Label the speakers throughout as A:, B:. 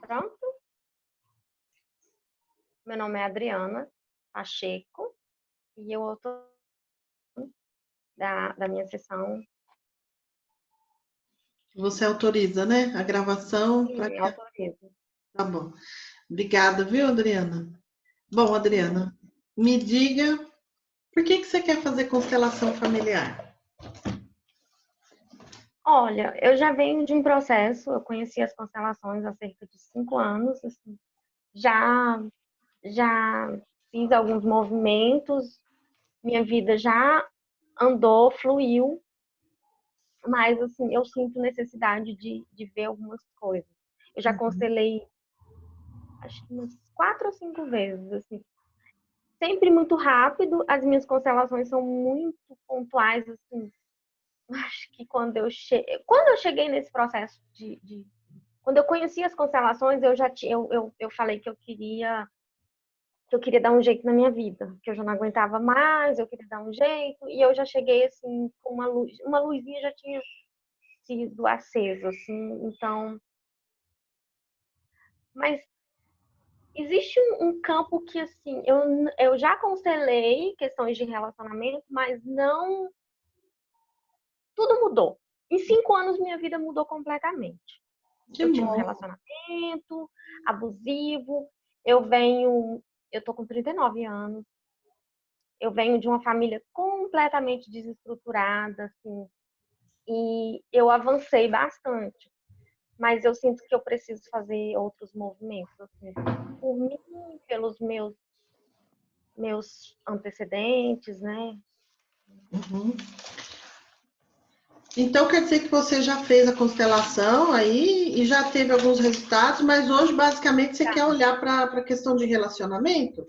A: Pronto? Meu nome é Adriana Pacheco e eu autor da minha sessão.
B: Você autoriza, né? A gravação para
A: Sim,
B: que...
A: autorizo.
B: Tá bom. Obrigada, viu, Adriana? Bom, Adriana, me diga por que você quer fazer constelação familiar?
A: Olha, eu já venho de um processo, eu conheci as constelações há cerca de 5 anos, assim, já, já fiz alguns movimentos, minha vida já andou, fluiu, mas assim, eu sinto necessidade de ver algumas coisas. Eu já constelei, acho que umas 4 ou 5 vezes, assim, sempre muito rápido, as minhas constelações são muito pontuais, assim. Acho que quando eu cheguei nesse processo quando eu conheci as constelações, eu já eu falei que eu queria dar um jeito na minha vida, que eu já não aguentava mais, eu queria dar um jeito, e eu já cheguei assim com uma luzinha já tinha sido acesa, assim, então, mas existe um campo que assim, eu já constelei questões de relacionamento, mas não tudo mudou. Em 5 anos minha vida mudou completamente.
B: Que
A: Eu tinha um
B: bom.
A: relacionamento abusivo, eu tô com 39 anos, eu venho de uma família completamente desestruturada, assim, e eu avancei bastante, mas eu sinto que eu preciso fazer outros movimentos, assim, por mim, pelos meus antecedentes, né?
B: Uhum. Então quer dizer que você já fez a constelação aí e já teve alguns resultados, mas hoje basicamente você quer olhar para a questão de relacionamento?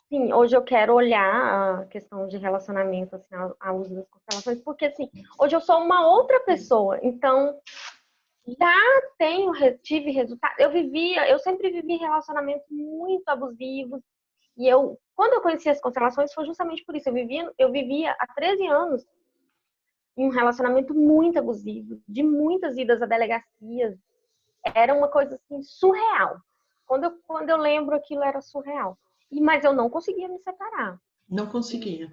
A: Sim, hoje eu quero olhar a questão de relacionamento, assim, à luz das constelações, porque, assim, hoje eu sou uma outra pessoa, então já tive resultado. Eu sempre vivi relacionamentos muito abusivos, e quando eu conheci as constelações, foi justamente por isso. Eu vivia há 13 anos em um relacionamento muito abusivo, de muitas idas a delegacias. Era uma coisa assim surreal. Quando eu lembro, aquilo era surreal. Mas eu não conseguia me separar.
B: Não
A: E
B: conseguia.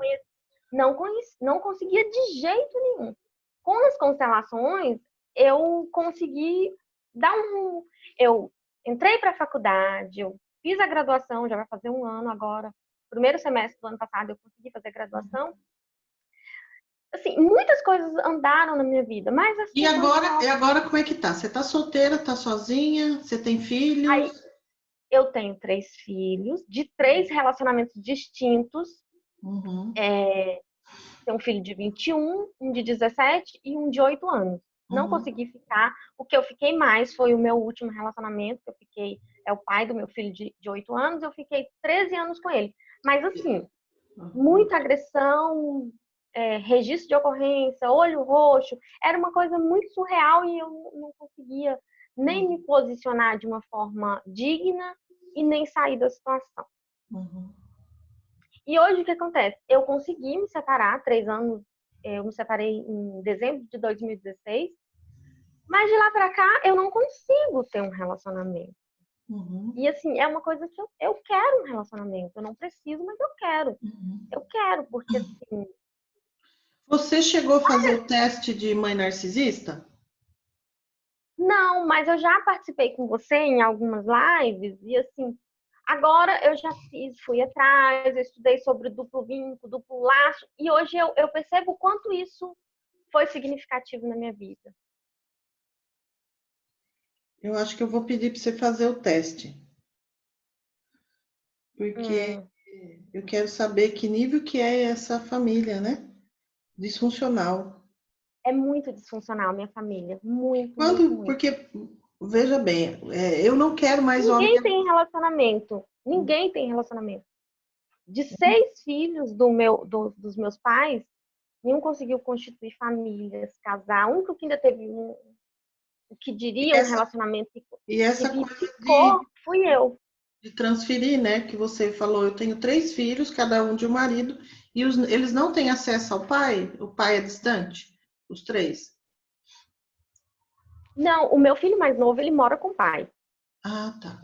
A: não conseguia de jeito nenhum. Com as constelações, eu consegui dar um. Eu entrei para a faculdade, eu fiz a graduação, já vai fazer um ano agora. Primeiro semestre do ano passado, eu consegui fazer graduação. Assim, muitas coisas andaram na minha vida, mas as
B: E
A: questões de
B: agora como é que tá? Você tá solteira, tá sozinha? Você tem filhos?
A: aí eu tenho 3 filhos, de 3 relacionamentos distintos.
B: Uhum,
A: Tenho um filho de 21, um de 17 e um de 8 anos. Não
B: uhum.
A: consegui ficar. O que eu fiquei mais foi o meu último relacionamento, que eu fiquei, é o pai do meu filho de 8 anos, eu fiquei 13 anos com ele. Mas assim, muita agressão, registro de ocorrência, olho roxo, era uma coisa muito surreal e eu não conseguia nem me posicionar de uma forma digna e nem sair da situação.
B: Uhum.
A: E hoje o que acontece? Eu consegui me separar, 3 anos, eu me separei em dezembro de 2016, mas de lá pra cá eu não consigo ter um relacionamento.
B: Uhum.
A: E assim, é uma coisa que eu quero um relacionamento, eu não preciso, mas eu quero. Eu quero, porque assim,
B: Você chegou a fazer o teste de mãe narcisista?
A: não, mas eu já participei com você em algumas lives e assim, agora eu já fui atrás, eu estudei sobre duplo vínculo, duplo laço, e hoje eu percebo o quanto isso foi significativo na minha vida.
B: Eu acho que eu vou pedir para você fazer o teste, porque
A: Hum,
B: eu quero saber que nível que é essa família, né? Disfuncional.
A: é muito disfuncional minha família, muito, muito, muito.
B: Porque, veja bem, eu não quero mais homem.
A: Ninguém tem relacionamento, ninguém tem relacionamento. De 6 filhos dos meus pais, nenhum conseguiu constituir famílias, casar. O único que ainda teve o que
B: E
A: diria um relacionamento
B: e essa
A: que
B: coisa
A: ficou, fui eu.
B: de transferir, né? Que você falou, eu tenho 3 filhos, cada um de um marido, e eles não têm acesso ao pai? O pai é distante? Os 3?
A: Não, o meu filho mais novo, ele mora com o pai.
B: Ah, tá.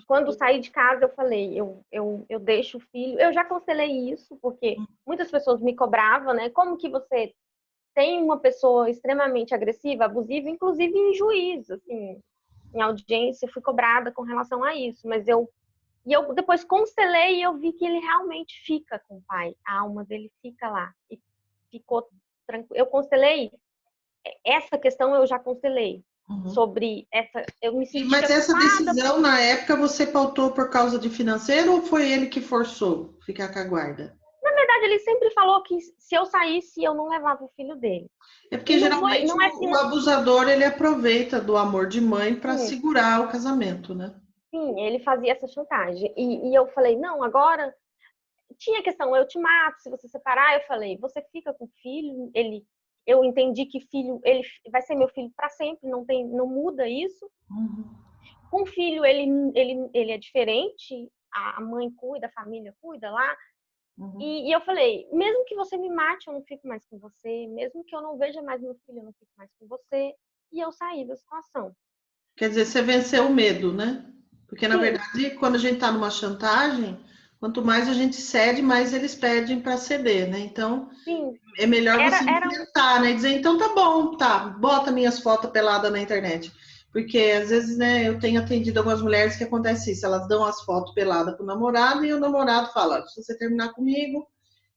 A: Quando saí de casa, eu falei, eu deixo o filho. Eu já cancelei isso, porque muitas pessoas me cobravam, né? Como que você tem uma pessoa extremamente agressiva, abusiva, inclusive em juiz, assim, em audiência, eu fui cobrada com relação a isso. E eu depois cancelei e eu vi que ele realmente fica com o pai. A alma dele fica lá. E ficou tranquilo. Eu cancelei, essa questão eu já cancelei.
B: Uhum.
A: Sobre essa, eu me
B: Mas
A: sentia
B: essa
A: culpada.
B: decisão, na época, você pautou por causa de financeiro ou foi ele que forçou ficar com a guarda?
A: Na verdade, ele sempre falou que se eu saísse, eu não levava o filho dele.
B: É
A: E
B: porque
A: não foi,
B: geralmente
A: não é
B: o abusador ele aproveita do amor de mãe para
A: sim,
B: segurar o casamento, né?
A: sim, ele fazia essa chantagem. E eu falei, não, agora tinha questão, eu te mato se você separar. Eu falei, você fica com o filho, eu entendi que filho, ele vai ser meu filho para sempre, não muda isso.
B: Uhum.
A: Com o filho, ele é diferente, a mãe cuida, a família cuida lá.
B: Uhum.
A: E eu falei, mesmo que você me mate, eu não fico mais com você. Mesmo que eu não veja mais meu filho, eu não fico mais com você. E eu saí da situação.
B: Quer dizer, você venceu o medo, né? Porque, na
A: Sim,
B: verdade, quando a gente está numa chantagem, quanto mais a gente cede, mais eles pedem para ceder, né? Então,
A: sim.
B: é melhor você
A: Era
B: enfrentar, né? Dizer, então tá bom, tá, bota minhas fotos peladas na internet. Porque às vezes, né, eu tenho atendido algumas mulheres que acontece isso, elas dão as fotos peladas pro namorado e o namorado fala, se você terminar comigo,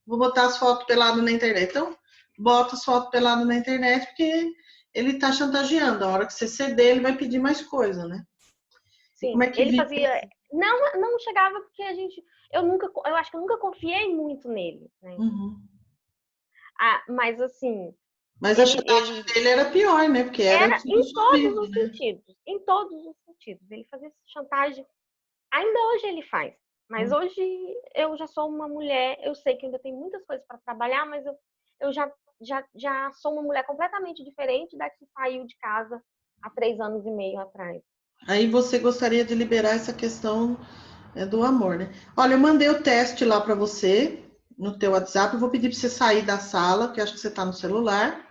B: vou botar as fotos peladas na internet. Então, bota as fotos peladas na internet porque ele tá chantageando. A hora que você ceder, ele vai pedir mais coisa, né? E como
A: sim.
B: é que
A: Ele
B: vive?
A: fazia. Não chegava porque a gente. Eu acho que eu nunca confiei muito nele, né?
B: Uhum.
A: Ah, mas assim,
B: Mas a chantagem
A: ele
B: dele era pior, né? Porque era
A: era
B: tipo
A: em
B: sua
A: todos
B: vida,
A: os
B: né?
A: sentidos. Em todos os sentidos. Ele fazia chantagem. Ainda hoje ele faz. Mas
B: Uhum.
A: hoje eu já sou uma mulher, eu sei que ainda tem muitas coisas para trabalhar, mas eu já sou uma mulher completamente diferente da que saiu de casa há 3 anos e meio atrás.
B: Aí você gostaria de liberar essa questão do amor, né? Olha, eu mandei o teste lá para você no teu WhatsApp. Eu vou pedir para você sair da sala, que eu acho que você está no celular.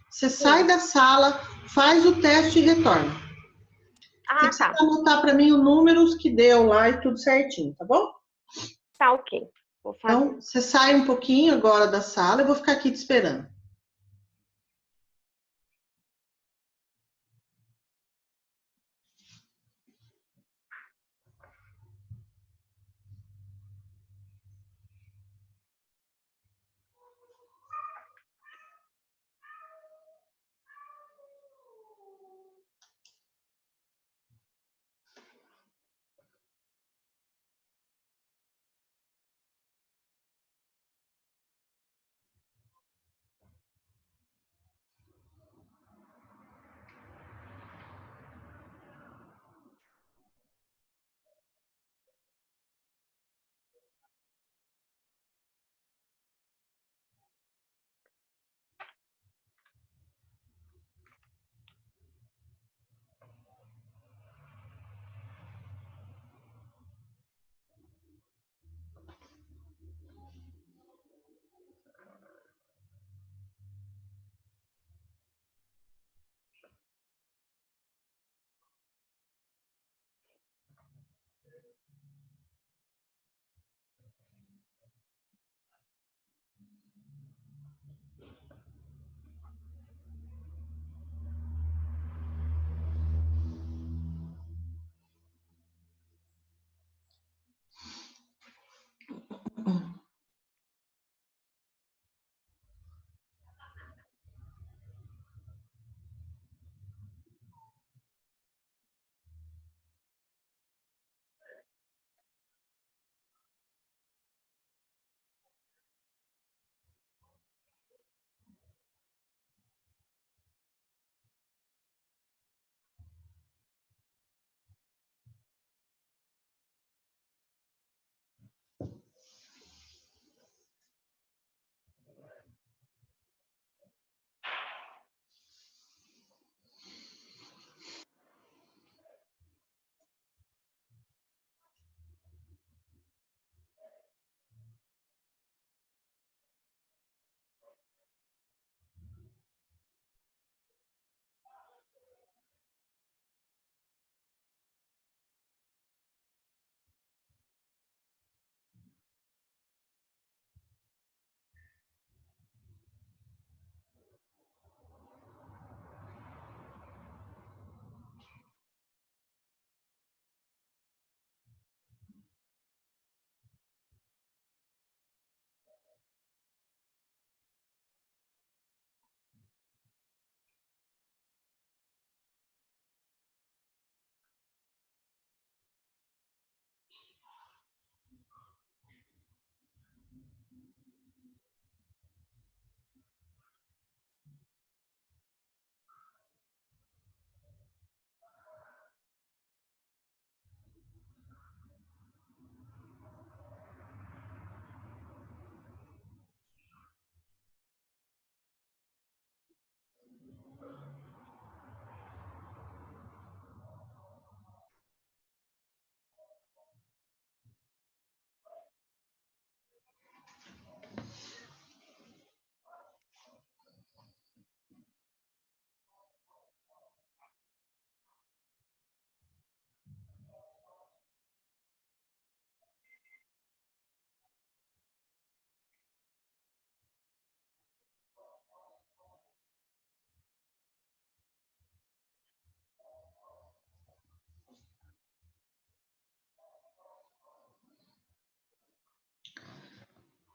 B: Você sai
A: Sim.
B: da sala, faz o teste e retorna. Você
A: Ah,
B: precisa
A: tá.
B: anotar para mim os números que deu lá e tudo certinho, tá bom?
A: Tá ok. Vou
B: Então,
A: fazer.
B: você sai um pouquinho agora da sala, eu vou ficar aqui te esperando.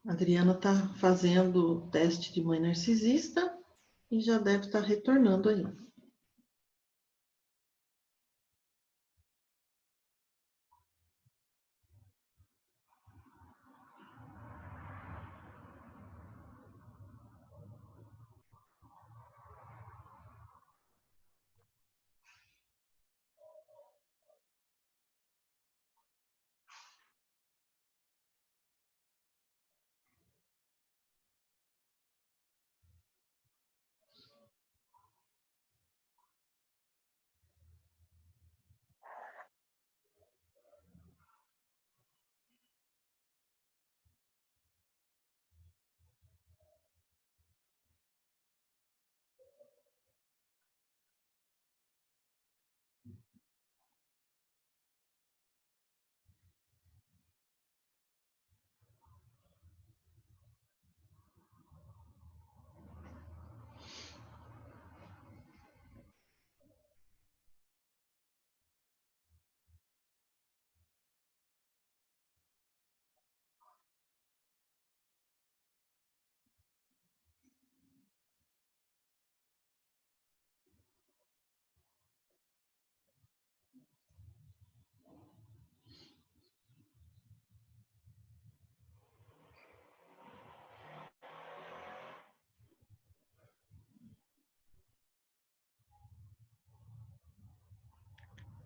B: A Adriana está fazendo o teste de mãe narcisista e já deve estar retornando aí.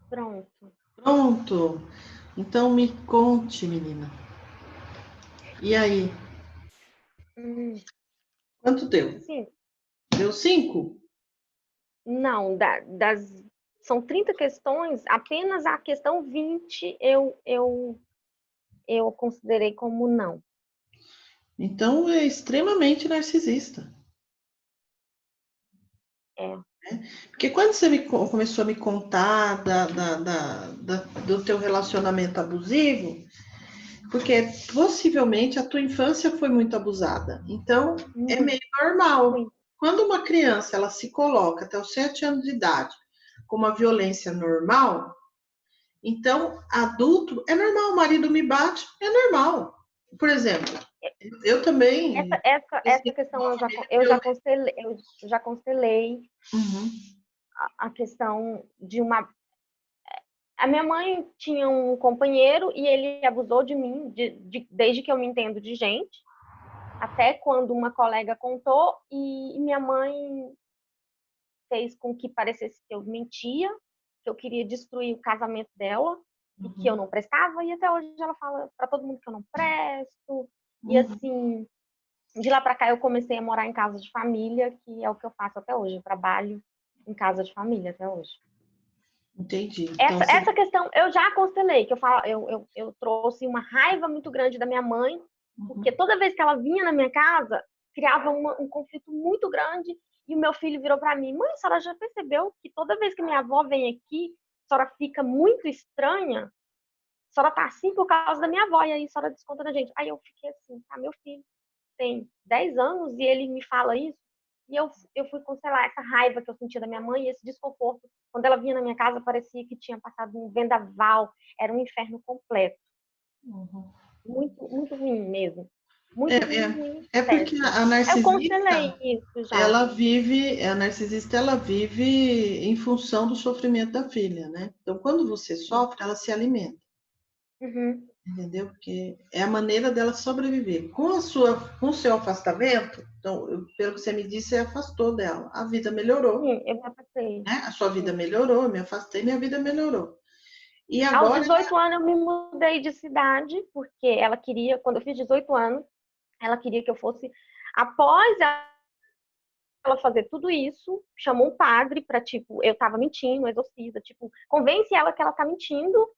A: Pronto.
B: Pronto. Então me conte, menina. E aí? Quanto deu?
A: Sim.
B: Deu 5?
A: Não, são 30 questões, apenas a questão 20 eu considerei como não.
B: Então é extremamente narcisista.
A: É.
B: Porque quando você começou a me contar do teu relacionamento abusivo, porque possivelmente a tua infância foi muito abusada. Então é meio normal.
A: Muito.
B: Quando uma criança ela se coloca até os 7 anos de idade com uma violência normal, então adulto é normal, o marido me bate, é normal. Por exemplo, eu também.
A: Essa questão eu já constelei
B: Uhum.
A: a questão de uma. A minha mãe tinha um companheiro e ele abusou de mim desde que eu me entendo de gente, até quando uma colega contou e minha mãe fez com que parecesse que eu mentia, que eu queria destruir o casamento dela e que eu não prestava, e até hoje ela fala para todo mundo que eu não presto. E assim, de lá para cá eu comecei a morar em casa de família, que é o que eu faço até hoje, eu trabalho em casa de família até hoje.
B: Entendi. Então,
A: Essa questão eu já constelei, que eu trouxe uma raiva muito grande da minha mãe, porque toda vez que ela vinha na minha casa, criava um conflito muito grande, e o meu filho virou para mim: mãe, a senhora já percebeu que toda vez que minha avó vem aqui, a senhora fica muito estranha? A senhora tá assim por causa da minha avó, e aí a senhora desconta da gente. Aí eu fiquei assim: tá, meu filho tem 10 anos e ele me fala isso. E eu fui cancelar essa raiva que eu sentia da minha mãe e esse desconforto. Quando ela vinha na minha casa, parecia que tinha passado um vendaval, era um inferno completo. Muito, muito ruim mesmo. Muito ruim, ruim,
B: é porque
A: péssimo.
B: a
A: Eu
B: narcisista,
A: cancelei isso já.
B: a narcisista, ela vive em função do sofrimento da filha, né? Então, quando você sofre, ela se alimenta,
A: Uhum.
B: entendeu? Porque é a maneira dela sobreviver. Com o seu afastamento, então, pelo que você me disse, você afastou dela. A vida melhorou,
A: Sim, eu me afastei.
B: né? A sua vida
A: Sim.
B: melhorou, eu me afastei, minha vida melhorou. E
A: Aos
B: agora,
A: 18 anos eu me mudei de cidade, porque ela queria, quando eu fiz 18 anos, ela queria que eu fosse, após ela fazer tudo isso, chamou um padre para, tipo, eu tava mentindo, exorcista, tipo, convence ela que ela tá mentindo,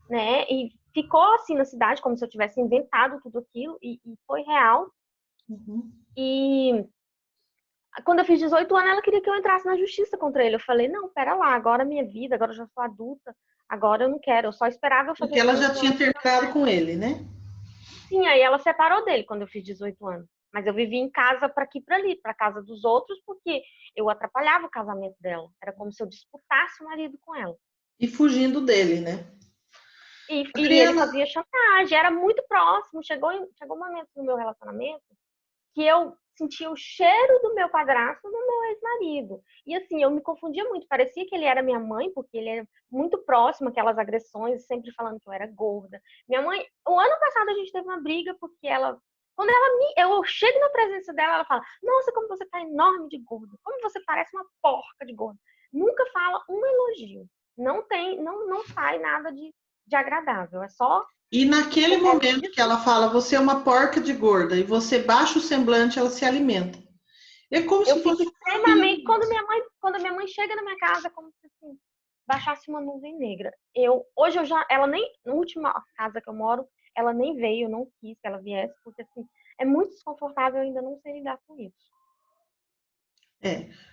A: né? E ficou assim na cidade, como se eu tivesse inventado tudo aquilo, e foi real. E quando eu fiz 18 anos, ela queria que eu entrasse na justiça contra ele. Eu falei: não, pera lá, agora é minha vida, agora eu já sou adulta, agora eu não quero, eu só esperava eu
B: porque
A: fazer
B: ela
A: tudo
B: já
A: e ela
B: tinha terminado com ele, né?
A: sim, aí ela separou dele quando eu fiz 18 anos. Mas eu vivia em casa para aqui e para ali, para casa dos outros, porque eu atrapalhava o casamento dela. Era como se eu disputasse o marido com ela.
B: E fugindo dele, né?
A: E ele fazia chantagem, era muito próximo. Chegou um momento no meu relacionamento que eu sentia o cheiro do meu padrasto no meu ex-marido. E assim, eu me confundia muito. Parecia que ele era minha mãe, porque ele era muito próximo, aquelas agressões, sempre falando que eu era gorda. Minha mãe, o ano passado a gente teve uma briga, porque quando eu chego na presença dela, ela fala: Nossa, como você tá enorme de gorda. Como você parece uma porca de gorda. Nunca fala um elogio. Não sai nada de agradável. É só.
B: E naquele momento que ela fala, você é uma porca de gorda, e você baixa o semblante, ela se alimenta. É como
A: Eu
B: se
A: fico
B: fosse
A: extremamente. Quando minha mãe chega na minha casa, é como se assim, baixasse uma nuvem negra. Hoje eu já. Ela nem. Na última casa que eu moro, ela nem veio, eu não quis que ela viesse, porque assim, é muito desconfortável, eu ainda não sei lidar com isso.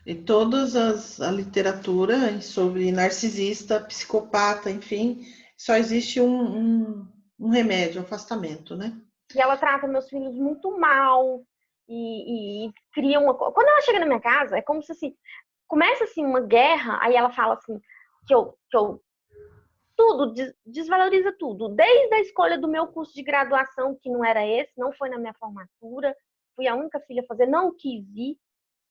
B: E todas a literatura sobre narcisista, psicopata, enfim, só existe um remédio, afastamento, né?
A: E ela trata meus filhos muito mal e cria uma. Quando ela chega na minha casa, é como se assim, começa assim uma guerra, aí ela fala assim que eu tudo desvaloriza tudo, desde a escolha do meu curso de graduação, que não era esse, não foi na minha formatura, fui a única filha a fazer, não quis ir,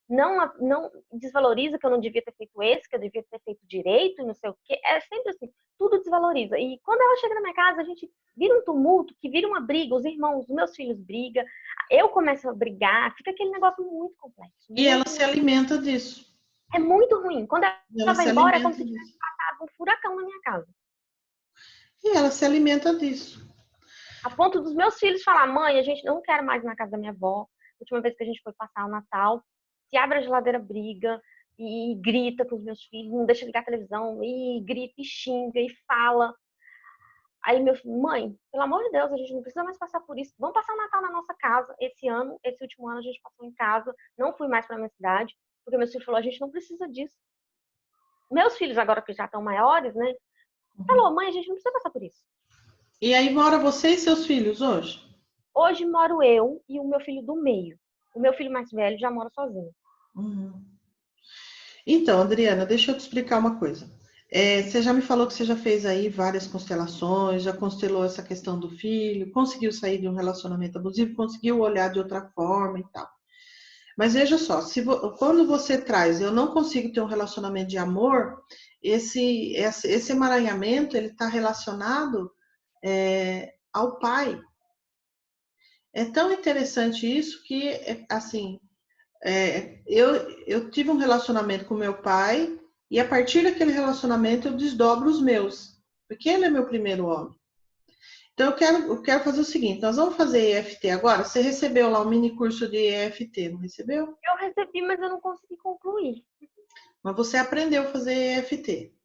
A: não desvaloriza que eu não devia ter feito esse, que eu devia ter feito direito, não sei o quê. É sempre assim, tudo desvaloriza. E quando ela chega na minha casa, a gente vira um tumulto, que vira uma briga, os irmãos, os meus filhos brigam, eu começo a brigar, fica aquele negócio muito complexo.
B: E ela
A: Muito,
B: se
A: muito.
B: alimenta disso.
A: É muito ruim. Quando
B: Ela
A: ela vai
B: se
A: embora, é como
B: alimenta
A: se tivesse
B: disso.
A: passado um furacão na minha casa.
B: E ela se alimenta disso.
A: A ponto dos meus filhos falar: Mãe, a gente não quer mais ir na casa da minha avó. A última vez que a gente foi passar o Natal, se abre a geladeira, briga e grita com os meus filhos, não deixa ligar a televisão, e grita e xinga e fala. Aí meu filho: Mãe, pelo amor de Deus, a gente não precisa mais passar por isso. Vamos passar o Natal na nossa casa. Esse último ano a gente passou em casa, não fui mais para minha cidade, porque meu filho falou: a gente não precisa disso. Meus filhos, agora que já estão maiores, né? Falou: Mãe, a gente não precisa passar por isso.
B: E aí mora você e seus filhos hoje?
A: Hoje moro eu e o meu filho do meio. O meu filho mais velho já mora sozinho.
B: Uhum. Então, Adriana, deixa eu te explicar uma coisa. Você já me falou que você já fez aí várias constelações, já constelou essa questão do filho, conseguiu sair de um relacionamento abusivo, conseguiu olhar de outra forma e tal. Mas veja só, quando você traz, eu não consigo ter um relacionamento de amor, esse emaranhamento ele está relacionado ao pai. É tão interessante isso que, assim, eu tive um relacionamento com meu pai e a partir daquele relacionamento eu desdobro os meus, porque ele é meu primeiro homem. Então eu quero fazer o seguinte, nós vamos fazer EFT agora. Você recebeu lá um mini curso de EFT, não recebeu?
A: Eu recebi, mas eu não consegui concluir.
B: Mas você aprendeu a fazer EFT.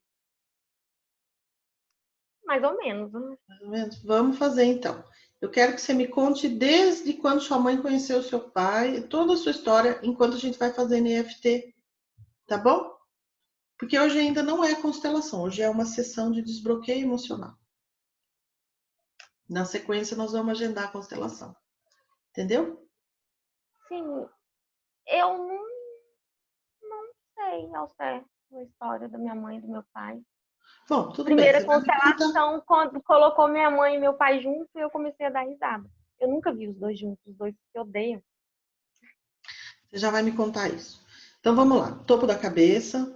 A: Mais ou menos. Né?
B: Mais ou menos? Vamos fazer então. Eu quero que você me conte desde quando sua mãe conheceu seu pai, toda a sua história, enquanto a gente vai fazendo EFT, tá bom? Porque hoje ainda não é constelação, hoje é uma sessão de desbloqueio emocional. Na sequência, nós vamos agendar a constelação. Entendeu?
A: Sim, eu não sei ao certo a história da minha mãe e do meu pai.
B: Bom, tudo bem.
A: Primeira
B: Você vai me contar.
A: constelação, quando colocou minha mãe e meu pai junto, eu comecei a dar risada. Eu nunca vi os dois juntos, os dois se odeiam.
B: Você já vai me contar isso. Então vamos lá. Topo da cabeça.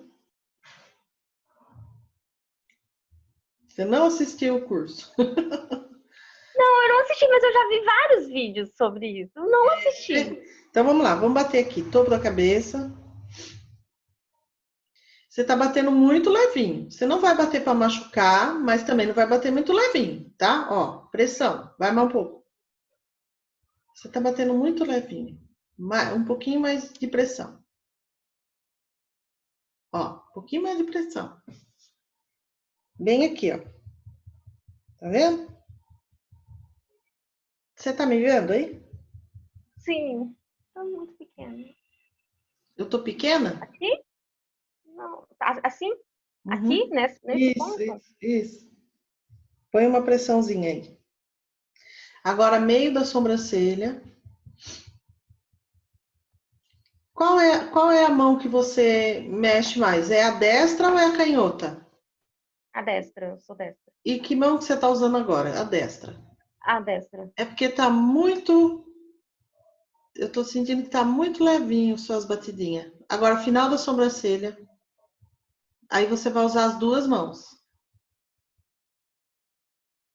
B: Você não assistiu o curso.
A: Eu não assisti, mas eu já vi vários vídeos sobre isso. Eu não assisti.
B: Então vamos lá, vamos bater aqui. Topo da cabeça. Você tá batendo muito levinho. Você não vai bater para machucar, mas também não vai bater muito levinho, tá? Ó, pressão. Vai mais um pouco. Você tá batendo muito levinho. Um pouquinho mais de pressão. Ó, um pouquinho mais de pressão. Bem aqui, ó. Tá vendo? Você tá me vendo aí?
A: Sim, tô muito pequena.
B: Eu tô pequena?
A: Aqui? Não. Assim? Aqui,
B: Uhum.
A: nesse
B: Isso,
A: ponto?
B: isso, isso. Põe uma pressãozinha aí. Agora, meio da sobrancelha. Qual é a mão que você mexe mais? É a destra ou é a canhota?
A: A destra, eu sou destra.
B: E que mão que você tá usando agora? A destra.
A: A destra.
B: É porque tá muito. Eu tô sentindo que tá muito levinho suas batidinhas. Agora, final da sobrancelha. Aí você vai usar as duas mãos.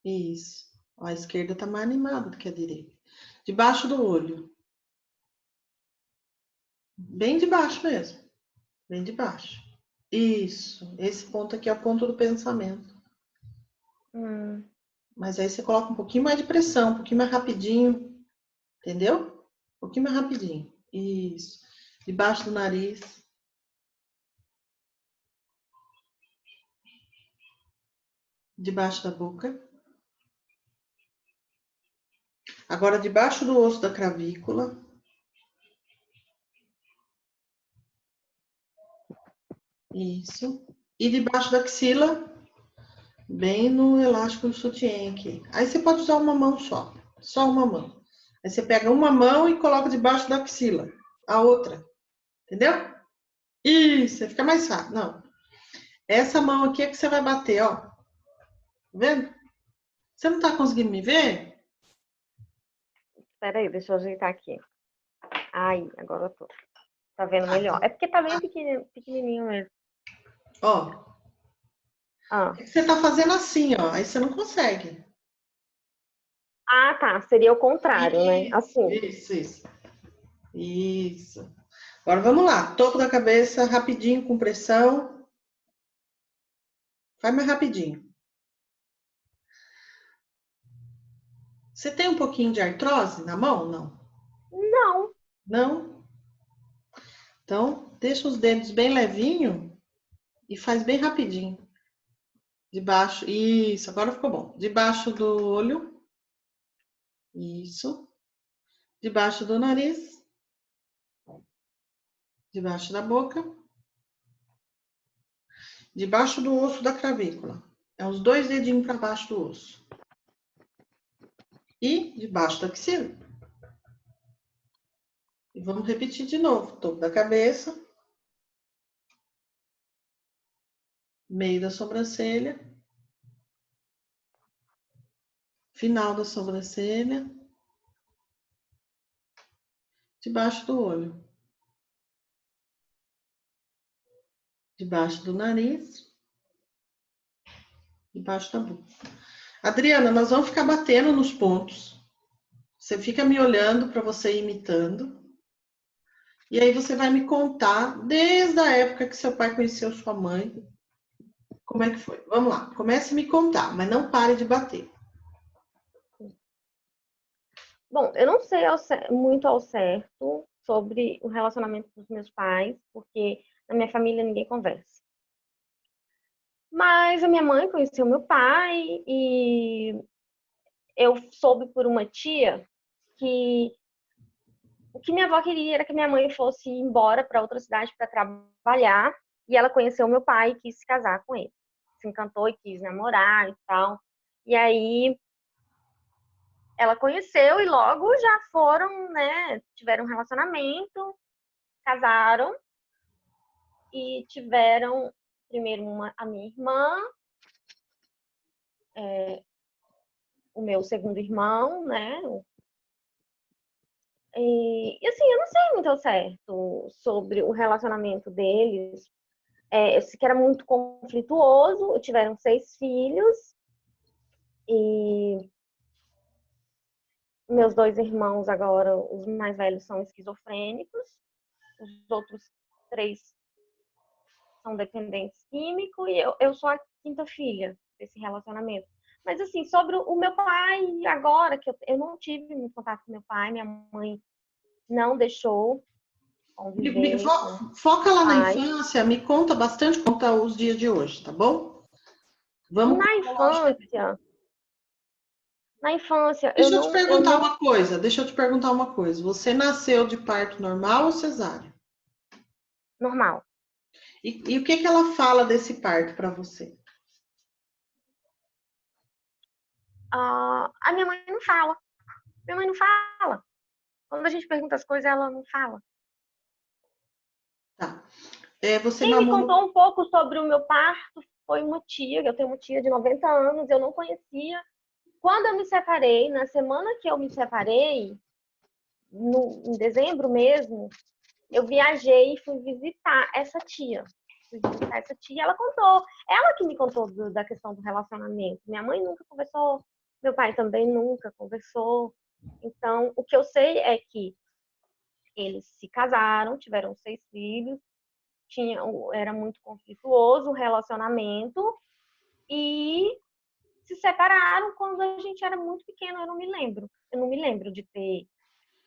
B: Isso. Ó, a esquerda tá mais animada do que a direita. Debaixo do olho. Bem debaixo mesmo. Bem debaixo. Isso. Esse ponto aqui é o ponto do pensamento.
A: Hum.
B: Mas aí você coloca um pouquinho mais de pressão, um pouquinho mais rapidinho. Entendeu? Um pouquinho mais rapidinho. Isso. Debaixo do nariz. Debaixo da boca. Agora, debaixo do osso da clavícula. Isso. E debaixo da axila, bem no elástico do sutiã aqui. Aí você pode usar uma mão só. Só uma mão. Aí você pega uma mão e coloca debaixo da axila. A outra. Entendeu? Isso, aí fica mais fácil. Não. Essa mão aqui é que você vai bater, ó. Tá vendo? Você não tá conseguindo me ver?
A: Espera aí, deixa eu ajeitar aqui. Ai, agora eu tô. Tá vendo melhor. É
B: Tá.
A: porque tá bem pequenininho mesmo.
B: Ó.
A: Ah.
B: É que você tá fazendo assim, ó. Aí você não consegue.
A: Ah, tá. Seria o contrário, né?
B: Isso,
A: Assim.
B: isso, isso. Isso. Agora vamos lá. Topo da cabeça, rapidinho, com pressão. Faz mais rapidinho. Você tem um pouquinho de artrose na mão? Não.
A: Não.
B: Não? Então, deixa os dedos bem levinho e faz bem rapidinho. Debaixo. Isso, agora ficou bom. Debaixo do olho. Isso. Debaixo do nariz. Debaixo da boca. Debaixo do osso da clavícula. É os dois dedinhos para baixo do osso. E debaixo da axila. E vamos repetir de novo. Topo da cabeça. Meio da sobrancelha. Final da sobrancelha. Debaixo do olho. Debaixo do nariz. Debaixo da boca. Adriana, nós vamos ficar batendo nos pontos. Você fica me olhando para você ir imitando. E aí você vai me contar, desde a época que seu pai conheceu sua mãe, como é que foi. Vamos lá, comece a me contar, mas não pare de bater.
A: Bom, eu não sei muito ao certo sobre o relacionamento dos meus pais, porque na minha família ninguém conversa. Mas a minha mãe conheceu meu pai e eu soube por uma tia que o que minha avó queria era que minha mãe fosse embora para outra cidade para trabalhar e ela conheceu meu pai e quis se casar com ele. Se encantou e quis namorar e tal. E aí ela conheceu e logo já foram, né? Tiveram um relacionamento, casaram e tiveram primeiro a minha irmã, o meu segundo irmão, né? E assim, eu não sei muito ao certo sobre o relacionamento deles. Eu sei que era muito conflituoso, tiveram 6 filhos e meus 2 irmãos agora, os mais velhos, são esquizofrênicos, os outros 3 são dependentes químicos e eu sou a quinta filha desse relacionamento. Mas assim, sobre o meu pai agora, que eu não tive muito contato com meu pai, minha mãe não deixou conviver com o
B: Foca lá na
A: pai.
B: infância, me conta bastante, conta os dias de hoje, tá bom? Vamos
A: Na
B: cronologicamente.
A: infância, na infância,
B: Deixa eu te
A: eu
B: perguntar
A: não
B: uma coisa, deixa eu te perguntar uma coisa. Você nasceu de parto normal ou cesárea?
A: normal.
B: E o que que ela fala desse parto para você?
A: A minha mãe não fala. Minha mãe não fala. Quando a gente pergunta as coisas, ela não fala.
B: Tá. Você
A: Quem me
B: mamou no...
A: contou um pouco sobre o meu parto foi uma tia, eu tenho uma tia de 90 anos, eu não conhecia. Quando eu me separei, na semana que eu me separei, em dezembro mesmo, eu viajei e fui visitar essa tia. Ela contou, ela que me contou da questão do relacionamento. Minha mãe nunca conversou, meu pai também nunca conversou. Então, o que eu sei é que eles se casaram, tiveram 6 filhos, era muito conflituoso o relacionamento e se separaram quando a gente era muito pequeno, eu não me lembro. Eu não me lembro de ter.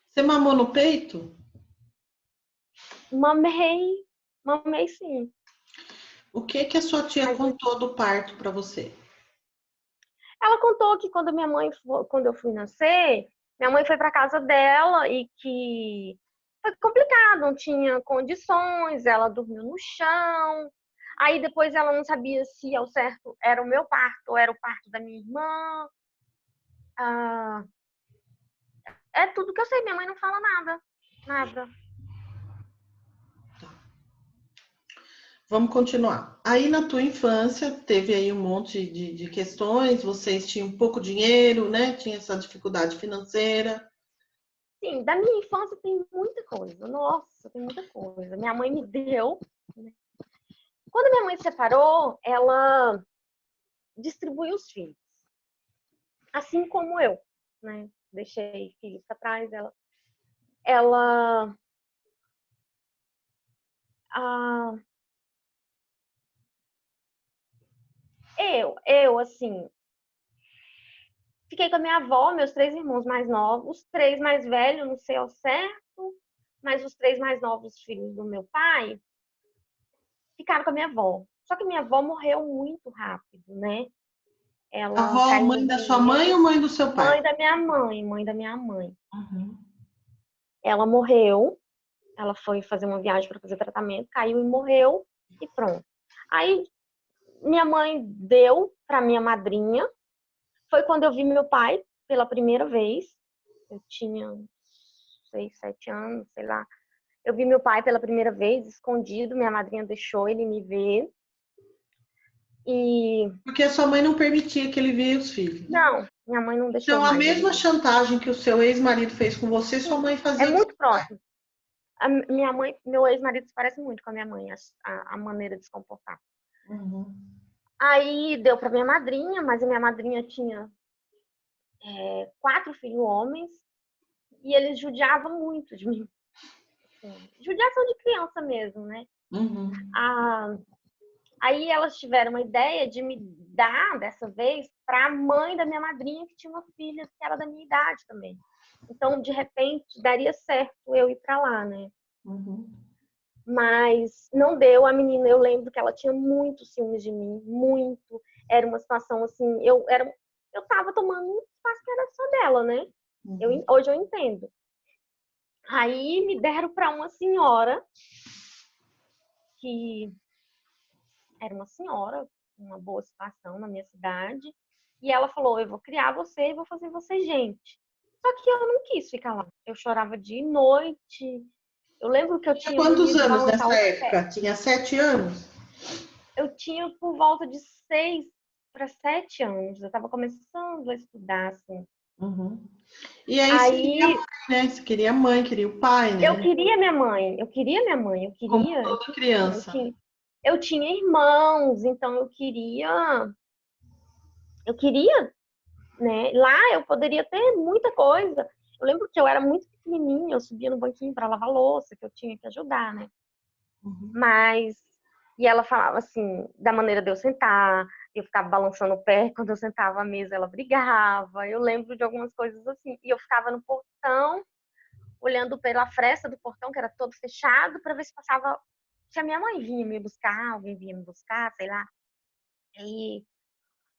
B: Você mamou no peito?
A: Mamei sim.
B: O que que a sua tia contou do parto para você?
A: Ela contou que quando eu fui nascer, minha mãe foi para casa dela e que foi complicado, não tinha condições, ela dormiu no chão. Aí depois ela não sabia se ao certo era o meu parto ou era o parto da minha irmã. Ah, é tudo que eu sei, minha mãe não fala nada. Nada.
B: Vamos continuar. Aí na tua infância teve aí um monte de questões, vocês tinham pouco dinheiro, né? Tinha essa dificuldade financeira.
A: Sim, da minha infância tem muita coisa. Nossa, tem muita coisa. Minha mãe me deu. Quando minha mãe se separou, ela distribuiu os filhos. Assim como eu, né? Deixei filhos para trás. Ela ah, assim, fiquei com a minha avó, meus 3 irmãos mais novos, 3 mais velhos, não sei ao certo, mas os 3 mais novos filhos do meu pai ficaram com a minha avó. Só que minha avó morreu muito rápido, né? Ela
B: Avó,
A: caiu
B: mãe
A: no
B: da sua mãe ou
A: veneno.
B: mãe do seu pai?
A: Mãe da minha mãe.
B: Uhum.
A: Ela morreu, ela foi fazer uma viagem para fazer tratamento, caiu e morreu e pronto. Aí minha mãe deu para minha madrinha. Foi quando eu vi meu pai pela primeira vez. Eu tinha 6, 7 anos, sei lá. Eu vi meu pai pela primeira vez, escondido. Minha madrinha deixou ele me ver. E
B: Porque a sua mãe não permitia que ele via os filhos.
A: não, minha mãe não deixou
B: Então, a
A: mais ele
B: mesma
A: ver.
B: chantagem que o seu ex-marido fez com você, sua mãe
A: É
B: fazia com
A: muito
B: seu pai.
A: próximo. A minha mãe, meu ex-marido se parece muito com a minha mãe, a maneira de se comportar.
B: Uhum.
A: Aí deu para minha madrinha, mas a minha madrinha tinha 4 filhos homens e eles judiavam muito de mim. Assim, judiação de criança mesmo, né?
B: Uhum.
A: Aí elas tiveram uma ideia de me dar, dessa vez, para a mãe da minha madrinha, que tinha uma filha que era da minha idade também. Então, de repente, daria certo eu ir para lá, né?
B: Uhum.
A: Mas não deu. A menina, eu lembro que ela tinha muito ciúmes de mim, muito. Era uma situação assim, eu tava tomando um espaço que era só dela, né?
B: Uhum.
A: Hoje eu entendo. Aí me deram para uma senhora que era uma senhora, uma boa situação na minha cidade, e ela falou: "Eu vou criar você e vou fazer você gente". Só que eu não quis ficar lá. Eu chorava de noite. Eu lembro que eu
B: Tinha
A: tinha
B: quantos
A: mania de
B: anos
A: balançar
B: nessa
A: o pé.
B: época? Tinha 7 anos?
A: Eu tinha por volta de 6 para 7 anos. Eu estava começando a estudar, assim.
B: Uhum. E aí você queria
A: Aí
B: mãe, né? Você queria mãe, queria o pai,
A: eu
B: né?
A: queria minha mãe, eu queria minha mãe,
B: Como toda criança.
A: eu tinha irmãos, então eu queria, né? Lá eu poderia ter muita coisa. Eu lembro que eu era muito pequenininha, eu subia no banquinho para lavar louça, que eu tinha que ajudar, né?
B: Uhum.
A: Mas e ela falava assim, da maneira de eu sentar, eu ficava balançando o pé, quando eu sentava à mesa ela brigava. Eu lembro de algumas coisas assim. E eu ficava no portão, olhando pela fresta do portão, que era todo fechado, para ver se passava, se a minha mãe vinha me buscar, alguém vinha me buscar, sei lá. E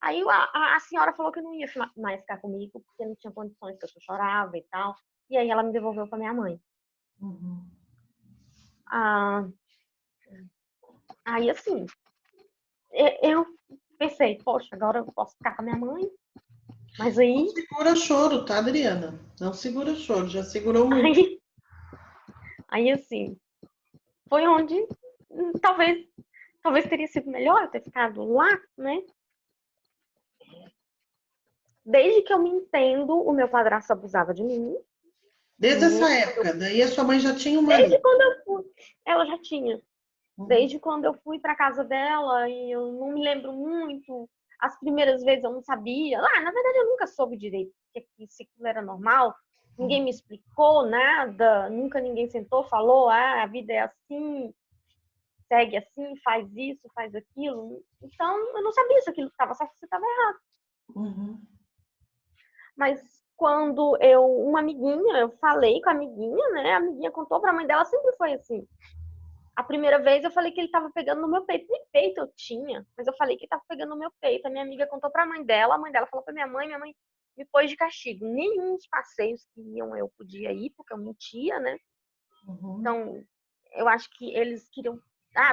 A: aí a senhora falou que não ia mais ficar comigo, porque não tinha condições, que eu chorava e tal. E aí ela me devolveu para minha mãe.
B: Uhum.
A: Ah, aí assim, eu pensei, poxa, agora eu posso ficar com a minha mãe. Mas
B: Não
A: aí,
B: segura choro, tá, Adriana? Não segura choro, já segurou muito.
A: aí assim, foi onde talvez Talvez teria sido melhor eu ter ficado lá, né? Desde que eu me entendo, o meu padrasto abusava de mim.
B: Desde essa época, daí a sua mãe já tinha um marido.
A: Desde quando eu fui, ela já tinha.
B: Uhum.
A: Desde quando eu fui para casa dela e eu não me lembro muito. As primeiras vezes eu não sabia. Na verdade, eu nunca soube direito se aquilo era normal. Ninguém me explicou nada. Nunca ninguém sentou, falou: a vida é assim, segue assim, faz isso, faz aquilo. Então, eu não sabia se aquilo estava certo ou se estava errado.
B: Uhum.
A: Mas quando uma amiguinha, eu falei com a amiguinha, né? A amiguinha contou para a mãe dela, sempre foi assim. A primeira vez eu falei que ele tava pegando no meu peito. Nem peito eu tinha, mas eu falei que ele tava pegando no meu peito. A minha amiga contou pra mãe dela falou pra minha mãe me pôs de castigo. Nenhum dos passeios que iam eu podia ir, porque eu mentia, né?
B: Uhum.
A: Então, eu acho que eles queriam.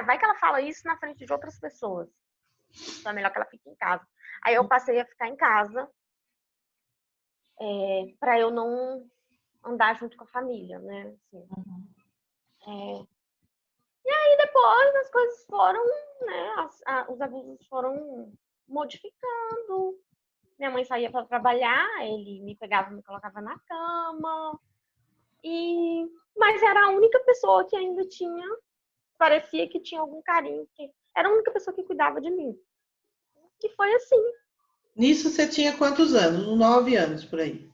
A: Vai que ela fala isso na frente de outras pessoas. Então é melhor que ela fique em casa. Aí eu passei a ficar em casa, pra eu não andar junto com a família, né? Assim. E depois as coisas foram, né? Os abusos foram modificando. Minha mãe saía para trabalhar, ele me pegava e me colocava na cama. Mas era a única pessoa que ainda tinha, parecia que tinha algum carinho. Era a única pessoa que cuidava de mim. E foi assim.
B: Nisso você tinha quantos anos? Uns 9 anos por aí.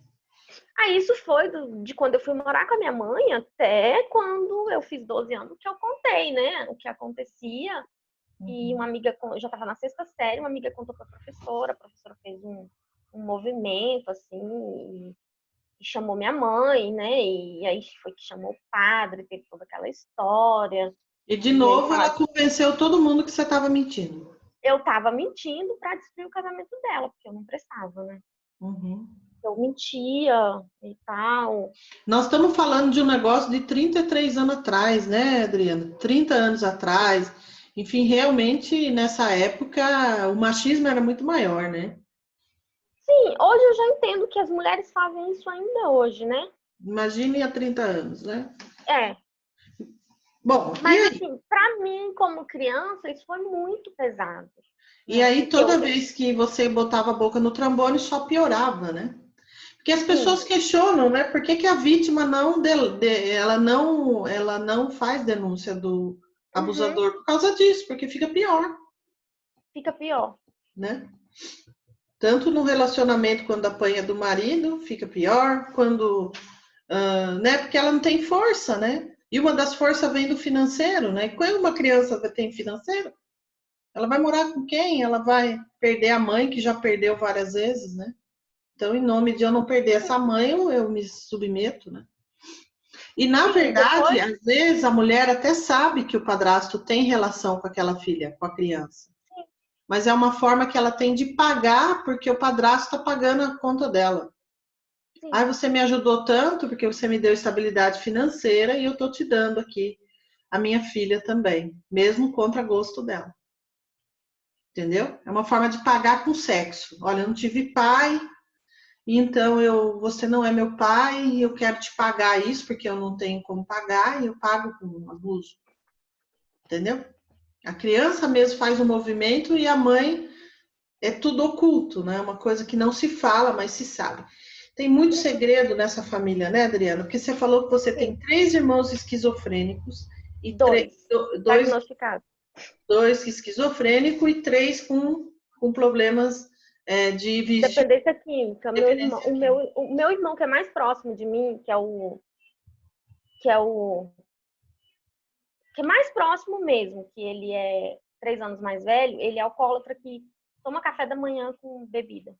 A: Aí isso foi de quando eu fui morar com a minha mãe até quando eu fiz 12 anos que eu contei, né? O que acontecia. E uma amiga, eu já estava na sexta série, uma amiga contou para a professora fez um movimento, assim, e chamou minha mãe, né? E aí foi que chamou o padre, teve toda aquela história.
B: E de
A: E aí
B: novo ela
A: falaram que
B: convenceu todo mundo que você estava mentindo.
A: eu estava mentindo para destruir o casamento dela, porque eu não prestava, né?
B: Uhum.
A: Eu mentia e tal.
B: Nós estamos falando de um negócio de 33 anos atrás, né, Adriana? 30 anos atrás. Enfim, realmente, nessa época, o machismo era muito maior, né?
A: Sim, hoje eu já entendo que as mulheres fazem isso ainda hoje, né?
B: Imagine há 30 anos, né?
A: É,
B: Bom, e
A: mas
B: aí?
A: assim, para mim, como criança, isso foi muito pesado,
B: E
A: né?
B: aí,
A: Porque
B: toda vez que você botava a boca no trombone, só piorava, né? Porque as
A: sim,
B: pessoas questionam, né? Por que, que a vítima ela não faz denúncia do
A: uhum,
B: abusador? Por causa disso, porque fica pior,
A: fica pior.
B: né? Tanto no relacionamento, quando apanha do marido, fica pior, quando, né? Porque ela não tem força, né? E uma das forças vem do financeiro, né? Quando uma criança tem financeiro, ela vai morar com quem? Ela vai perder a mãe, que já perdeu várias vezes, né? Então, em nome de eu não perder essa mãe, eu me submeto, né? E, na
A: Sim,
B: verdade,
A: depois,
B: às vezes a mulher até sabe que o padrasto tem relação com aquela filha, com a criança. Mas é uma forma que ela tem de pagar, porque o padrasto está pagando a conta dela.
A: sim,
B: Aí você me ajudou tanto, porque você me deu estabilidade financeira e eu estou te dando aqui a minha filha também, mesmo contra gosto dela. Entendeu? É uma forma de pagar com sexo. Olha, eu não tive pai, então você não é meu pai e eu quero te pagar isso porque eu não tenho como pagar e eu pago com abuso. Entendeu? A criança mesmo faz o movimento e a mãe é tudo oculto, né? Uma coisa que não se fala, mas se sabe. Tem muito segredo nessa família, né, Adriana? Porque você falou que você tem
A: sim.
B: 3 irmãos esquizofrênicos e
A: Dois.
B: dois,
A: Diagnosticado.
B: dois esquizofrênicos e 3 com problemas de vício,
A: Dependência química. Meu irmão,
B: dependência química.
A: o meu irmão que é mais próximo de mim, que é o que é mais próximo mesmo, que ele é 3 anos mais velho, ele é alcoólatra que toma café da manhã com bebida.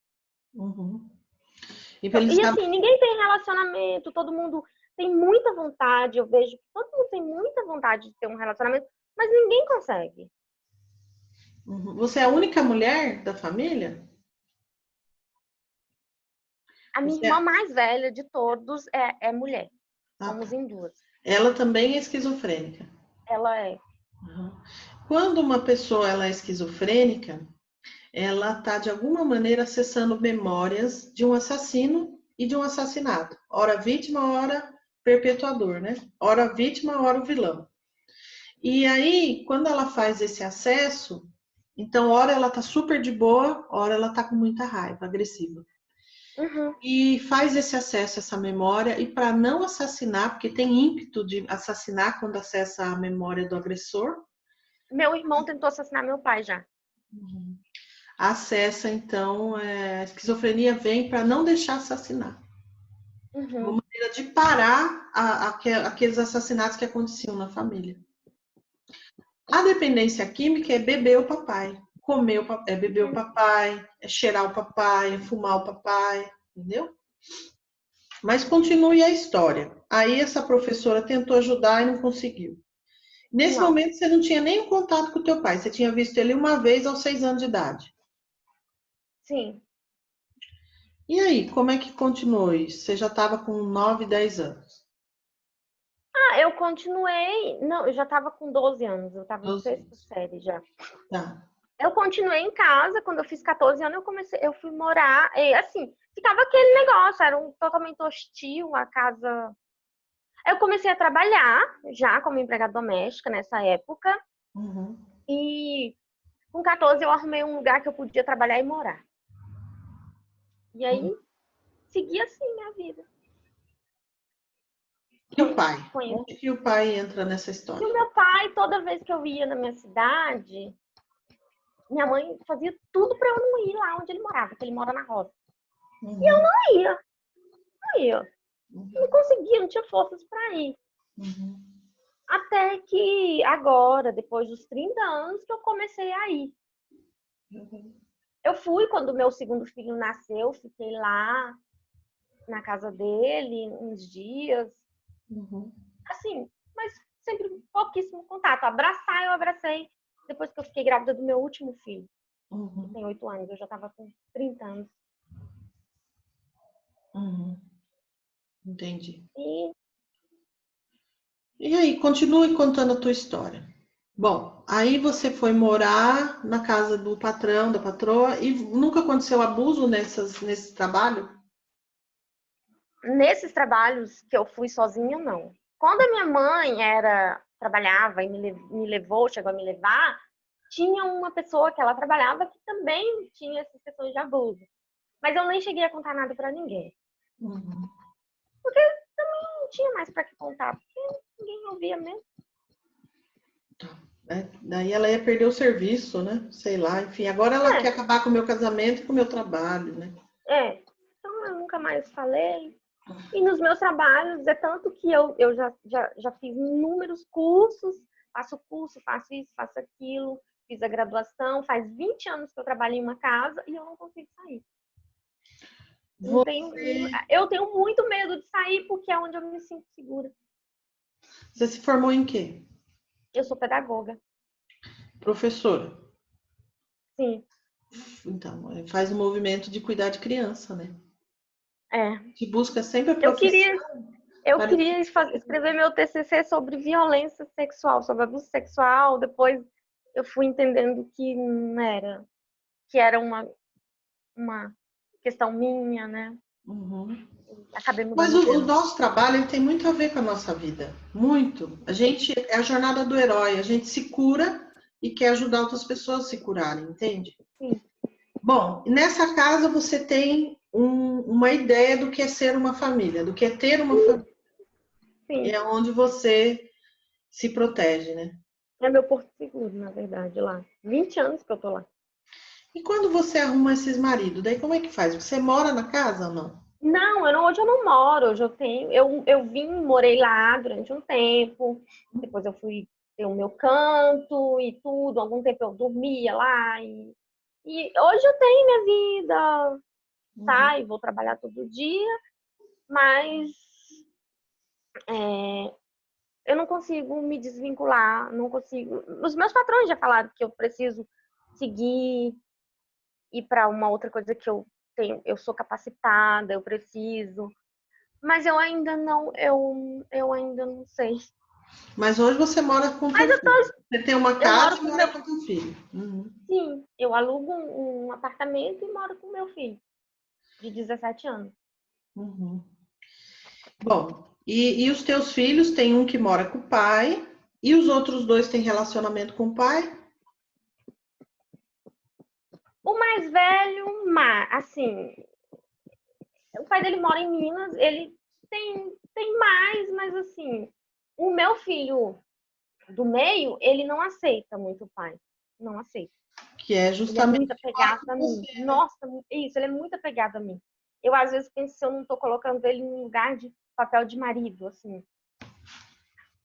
B: Uhum.
A: Então, e
B: Infelizmente,
A: assim, ninguém tem relacionamento, todo mundo tem muita vontade, eu vejo que todo mundo tem muita vontade de ter um relacionamento, mas ninguém consegue.
B: você é a única mulher da família?
A: A minha
B: Você
A: irmã
B: é...
A: mais velha de todos é mulher.
B: Ah,
A: Somos
B: tá.
A: em duas.
B: Ela também é esquizofrênica.
A: Ela é.
B: Uhum. Quando uma pessoa ela é esquizofrênica, ela está de alguma maneira acessando memórias de um assassino e de um assassinato. Ora vítima, ora perpetuador, né? Ora vítima, ora o vilão. E aí, quando ela faz esse acesso, então, hora ela tá super de boa, hora ela tá com muita raiva, agressiva.
A: Uhum.
B: E faz esse acesso a essa memória, e para não assassinar, porque tem ímpeto de assassinar quando acessa a memória do agressor,
A: Meu irmão tentou assassinar meu pai já.
B: acessa, então, a esquizofrenia vem para não deixar assassinar. Uma
A: Uhum.
B: maneira de parar aqueles assassinatos que aconteciam na família. A dependência química é beber o papai, comer o papai, é beber o papai, é cheirar o papai, é fumar o papai, entendeu? Mas continue a história. Aí essa professora tentou ajudar e não conseguiu. Nesse
A: Não,
B: momento você não tinha nenhum contato com o teu pai, você tinha visto ele uma vez aos 6 anos de idade.
A: sim.
B: E aí, como é que continuou isso? Você já estava com 9, 10 anos.
A: Ah, eu continuei. Não, eu já estava com 12 anos, eu estava no
B: 12
A: sexta
B: anos.
A: série já.
B: Tá.
A: Eu continuei em casa, quando eu fiz 14 anos, eu fui morar, e assim, ficava aquele negócio, era totalmente hostil a casa. Eu comecei a trabalhar já como empregada doméstica nessa época,
B: Uhum.
A: e com 14 eu arrumei um lugar que eu podia trabalhar e morar. E aí, segui assim minha vida.
B: E o pai?
A: Conheci.
B: Onde que o pai entra nessa
A: E o
B: história?
A: meu pai, toda vez que eu ia na minha cidade, minha mãe fazia tudo para eu não ir lá onde ele morava, porque ele mora na roça.
B: Uhum.
A: Não ia, não ia. Não
B: Uhum.
A: conseguia, não tinha forças para ir.
B: Uhum.
A: Até que agora, depois dos 30 anos, que eu comecei a ir.
B: Uhum.
A: Eu fui quando meu segundo filho nasceu, fiquei lá na casa dele uns dias,
B: Uhum.
A: assim, mas sempre pouquíssimo contato. Abraçar, eu abracei depois que eu fiquei grávida do meu último filho, que
B: Uhum.
A: tem 8 anos, eu já estava com 30 anos.
B: Uhum. Entendi.
A: E
B: E aí, continue contando a tua história. Bom, aí você foi morar na casa do patrão, da patroa, e nunca aconteceu abuso nesse trabalho?
A: nesses trabalhos que eu fui sozinha, não. Quando a minha mãe trabalhava e me levou, chegou a me levar, tinha uma pessoa que ela trabalhava que também tinha essas questões de abuso. Mas eu nem cheguei a contar nada para ninguém.
B: Uhum.
A: Não tinha mais para que contar, porque ninguém ouvia mesmo.
B: Daí ela ia perder o serviço, né? Sei lá, enfim. Agora ela quer
A: É,
B: acabar com o meu casamento e com o meu trabalho, né?
A: então eu nunca mais falei. E nos meus trabalhos, é tanto que eu já fiz inúmeros cursos, faço curso, faço isso, faço aquilo, fiz a graduação, faz 20 anos que eu trabalho em uma casa e eu não consigo sair. Não tenho,
B: Você,
A: eu tenho muito medo de sair porque é onde eu me sinto segura.
B: você se formou em quê?
A: Eu sou pedagoga,
B: Professora.
A: sim.
B: Então, faz o movimento de cuidar de criança, né?
A: É.
B: Que busca sempre a
A: Eu
B: profissão
A: queria, eu
B: para
A: queria escrever meu TCC sobre violência sexual, sobre abuso sexual. Depois eu fui entendendo que não era, que era uma questão minha, né?
B: Uhum.
A: Acabei
B: Mas
A: mudando o
B: o
A: tema.
B: nosso trabalho ele tem muito a ver com a nossa vida. Muito. A gente é a jornada do herói. A gente se cura e quer ajudar outras pessoas a se curarem, entende?
A: Sim,
B: Bom, nessa casa você tem uma ideia do que é ser uma família, do que é ter uma família. E
A: sim.
B: é onde você se protege, né?
A: É meu porto seguro, na verdade, lá. 20 anos que eu tô lá.
B: E quando você arruma esses maridos, daí como é que faz? Você mora na casa ou não?
A: Não, hoje eu não moro, hoje eu tenho. Eu vim, morei lá durante um tempo, depois eu fui ter o meu canto e tudo. Algum tempo eu dormia lá e hoje eu tenho minha vida,
B: Uhum.
A: saio, vou trabalhar todo dia, mas eu não consigo me desvincular, não consigo. Os meus patrões já falaram que eu preciso seguir, ir para uma outra coisa que eu tenho, eu sou capacitada, eu preciso, mas eu ainda não sei.
B: Mas hoje você mora com teu
A: Mas
B: filho. Você tem uma
A: eu
B: casa
A: moro
B: e
A: com
B: mora
A: meu,
B: com teu filho. Uhum.
A: sim, eu alugo um apartamento e moro com meu filho de 17 anos.
B: Uhum. Bom, e os teus filhos, tem um que mora com o pai E os outros dois têm relacionamento com o pai?
A: O mais velho, assim, o pai dele mora em Minas, ele tem mais, mas assim, o meu filho do meio, ele não aceita muito o pai. Não aceita.
B: Que é
A: Ele é muito
B: justamente igual
A: apegado
B: com
A: a mim.
B: você, né?
A: Nossa, isso, ele é muito apegado a mim. Eu, às vezes, penso se eu não tô colocando ele em um lugar de papel de marido, assim.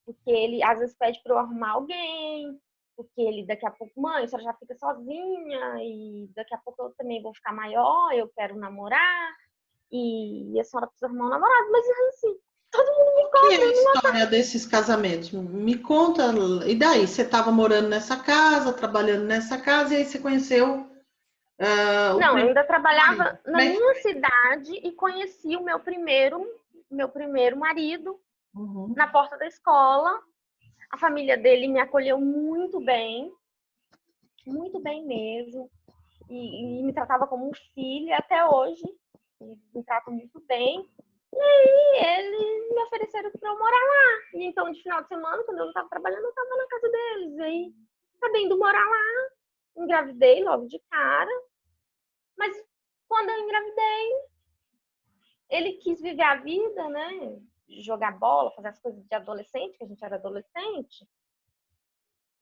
A: Porque ele, às vezes, pede pra eu arrumar alguém, porque ele, daqui a pouco, mãe, a senhora já fica sozinha, e daqui a pouco eu também vou ficar maior, eu quero namorar, e a senhora precisa arrumar um namorado. Mas, assim, todo mundo me
B: Que é a
A: cobra.
B: história desses casamentos? Me conta, e daí? Você estava morando nessa casa, trabalhando nessa casa, e aí você conheceu o
A: Não, eu
B: primeiro
A: ainda
B: marido.
A: trabalhava
B: Como
A: na
B: é que
A: minha
B: foi?
A: cidade e conheci o meu primeiro marido
B: Uhum.
A: na porta da escola. A família dele me acolheu muito bem mesmo, e me tratava como um filho até hoje. Me trata muito bem. E eles me ofereceram para eu morar lá. E então, de final de semana, quando eu não estava trabalhando, eu estava na casa deles. E aí, acabei indo morar lá, engravidei logo de cara. Mas quando eu engravidei, ele quis viver a vida, né? Jogar bola, fazer as coisas de adolescente, que a gente era adolescente.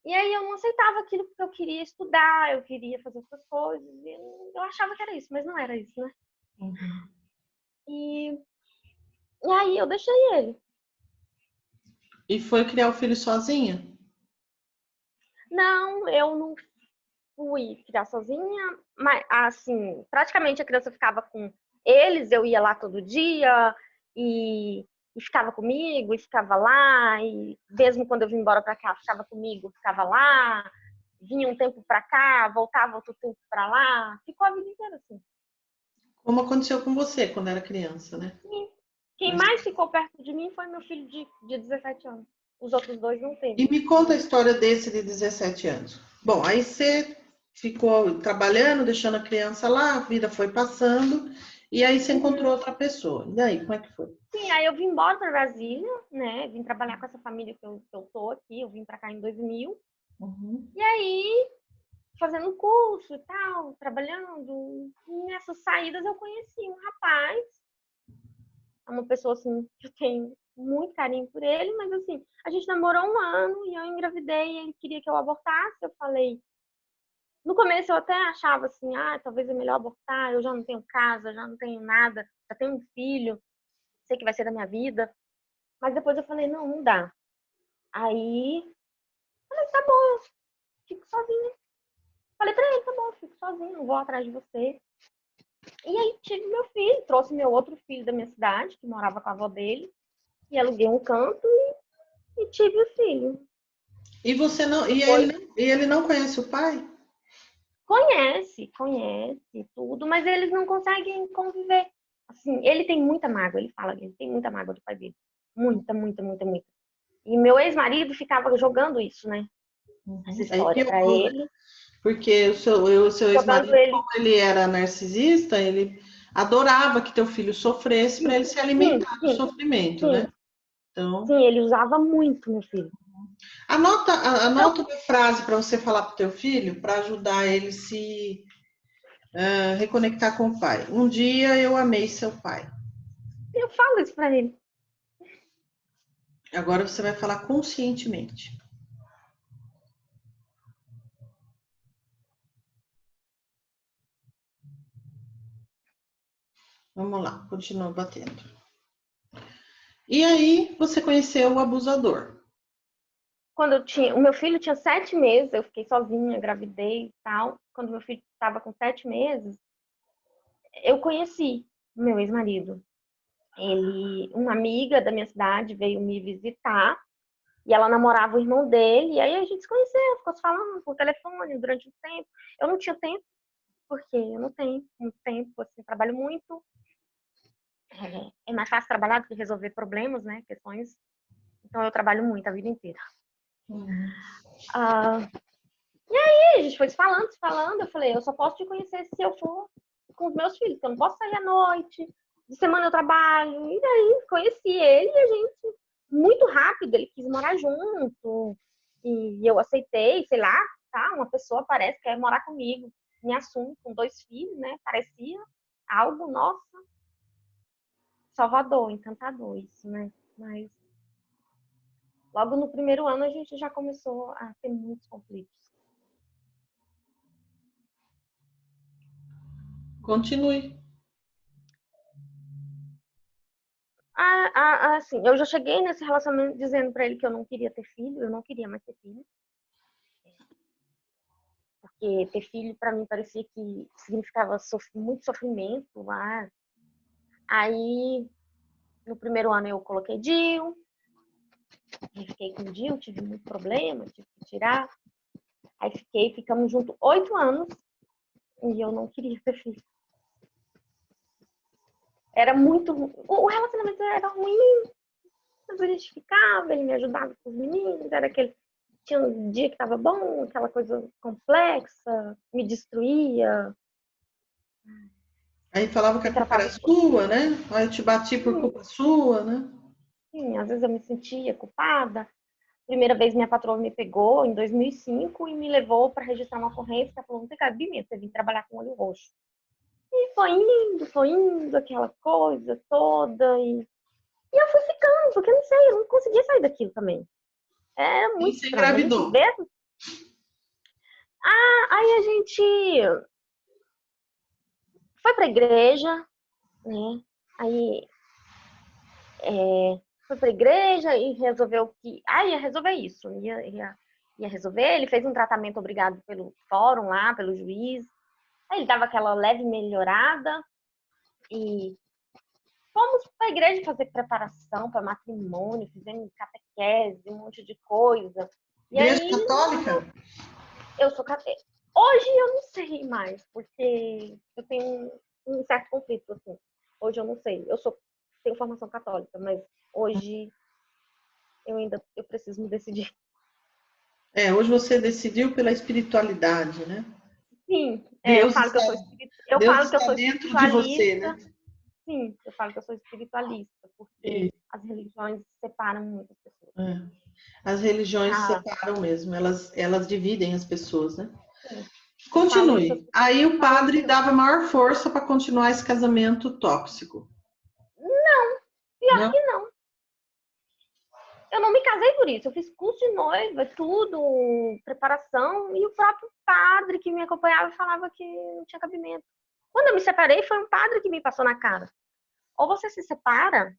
A: E aí eu não aceitava aquilo porque eu queria estudar, eu queria fazer outras coisas. E eu achava que era isso, mas não era isso, né?
B: Uhum.
A: E, e aí eu deixei ele.
B: E foi criar o filho sozinha?
A: Não, eu não fui criar sozinha, mas assim, praticamente a criança ficava com eles, eu ia lá todo dia e, e ficava comigo, e ficava lá, e mesmo quando eu vim embora para cá, ficava comigo, ficava lá, vinha um tempo para cá, voltava outro tempo para lá, ficou a vida inteira assim.
B: Como aconteceu com você quando era criança, né?
A: E quem
B: Mas-
A: mais ficou perto de mim foi meu filho de 17 anos. Os outros dois não
B: E
A: teve.
B: me conta a história desse de 17 anos. Bom, aí você ficou trabalhando, deixando a criança lá, a vida foi passando, e aí você encontrou
A: Uhum.
B: outra pessoa. E aí, como é que foi?
A: Sim, aí eu vim embora para Brasília, né? Vim trabalhar com essa família que eu tô aqui. Eu vim para cá em 2000.
B: Uhum.
A: E aí, fazendo curso e tal, trabalhando, nessas saídas eu conheci um rapaz, uma pessoa assim que eu tenho muito carinho por ele, mas assim, a gente namorou um ano e eu engravidei e ele queria que eu abortasse. Eu falei, no começo eu até achava assim, talvez é melhor abortar, eu já não tenho casa, já não tenho nada, já tenho um filho, sei que vai ser da minha vida. Mas depois eu falei, não, não dá. Aí, falei, tá bom, fico sozinha. Falei pra ele, tá bom, fico sozinha, não vou atrás de você. E aí tive meu filho, trouxe meu outro filho da minha cidade, que morava com a avó dele, e aluguei um canto e tive o filho.
B: E você não,
A: Depois,
B: e ele não conhece o pai?
A: conhece tudo, mas eles não conseguem conviver. Assim, ele tem muita mágoa, ele fala que ele tem muita mágoa do pai dele. Muita, muita, muita, muita. E meu ex-marido ficava jogando isso, né? Essa
B: Uhum. Aí
A: história pra
B: piorou, né?
A: ele,
B: Porque o seu
A: jogando
B: ex-marido,
A: ele.
B: como ele era narcisista, ele adorava que teu filho sofresse para ele se
A: Sim,
B: alimentar do
A: sim,
B: sofrimento, né?
A: sim.
B: Então,
A: Sim, ele usava muito, meu filho.
B: anota uma frase para você falar para o teu filho para ajudar ele se reconectar com o pai. Um dia eu amei seu pai.
A: Eu falo isso pra ele.
B: Agora você vai falar conscientemente. Vamos lá, continua batendo. E aí você conheceu o abusador.
A: Quando o meu filho tinha 7 meses, eu fiquei sozinha, gravidei e tal. Quando meu filho estava com 7 meses, eu conheci o meu ex-marido. Uma amiga da minha cidade veio me visitar e ela namorava o irmão dele. E aí a gente se conheceu, ficou se falando por telefone durante um tempo. Eu não tinha tempo, porque eu não tenho muito tempo, assim, trabalho muito. É mais fácil trabalhar do que resolver problemas, né? Questões. Então eu trabalho muito a vida inteira.
B: Uhum.
A: Ah, e a gente foi se falando. Eu falei, eu só posso te conhecer se eu for com os meus filhos, porque eu não posso sair à noite. De semana eu trabalho. E daí conheci ele e a gente, muito rápido, ele quis morar junto. E eu aceitei, sei lá, tá? Uma pessoa aparece, quer morar comigo, me assume com 2 filhos, né? Parecia algo, nossa, salvador, encantador isso, né? Mas logo no primeiro ano a gente já começou a ter muitos conflitos.
B: Continue.
A: Assim, eu já cheguei nesse relacionamento dizendo pra ele que eu não queria ter filho, eu não queria mais ter filho. Porque ter filho pra mim parecia que significava muito sofrimento lá. Aí, no primeiro ano eu coloquei DIU, fiquei com DIU, tive muito problema, tive que tirar. Aí ficamos juntos 8 anos e eu não queria ter filho. Era muito. O relacionamento era ruim, mas a gente ficava, ele me ajudava com os meninos, era aquele. Tinha um dia que tava bom, aquela coisa complexa, me destruía.
B: Aí falava que
A: Me
B: a culpa era
A: tratava.
B: sua, né? Aí eu te bati por
A: Sim,
B: culpa sua, né?
A: sim, às vezes eu me sentia culpada. Primeira vez minha patroa me pegou em 2005 e me levou para registrar uma ocorrência. Ela falou: não tem cabimento, você vir trabalhar com olho roxo. E foi indo, aquela coisa toda. E eu fui ficando, porque eu não sei, eu não conseguia sair daquilo também. Era
B: E
A: muito
B: você
A: estranho. A gente
B: engravidou.
A: vê. Aí a gente foi pra igreja, né? Aí foi pra igreja e resolveu que. Ia resolver isso. Ia resolver. Ele fez um tratamento obrigado pelo fórum lá, pelo juiz. Aí ele dava aquela leve melhorada e fomos para a igreja fazer preparação para matrimônio, fizemos catequese, um monte de coisa. E
B: Igreja
A: aí
B: católica?
A: eu sou catequese. Hoje eu não sei mais, porque eu tenho um certo conflito assim. Hoje eu não sei. Tenho formação católica, mas hoje eu preciso me decidir.
B: Hoje você decidiu pela espiritualidade, né?
A: Sim, eu
B: Deus
A: falo que
B: está,
A: eu sou
B: Deus
A: eu
B: está
A: sou
B: dentro de você, né?
A: espiritualista. Sim, eu falo que eu sou espiritualista, porque
B: E,
A: as religiões separam muitas pessoas.
B: é, as religiões
A: Ah,
B: separam mesmo, elas dividem as pessoas, né?
A: sim. Eu falo isso, as
B: Continue.
A: pessoas
B: Aí o
A: falam
B: padre
A: que
B: dava maior força para continuar esse casamento tóxico.
A: pior
B: Não?
A: que não. Eu não me casei por isso. Eu fiz curso de noiva, tudo, preparação, e o próprio padre que me acompanhava falava que não tinha cabimento. Quando eu me separei, foi um padre que me passou na cara. Ou você se separa,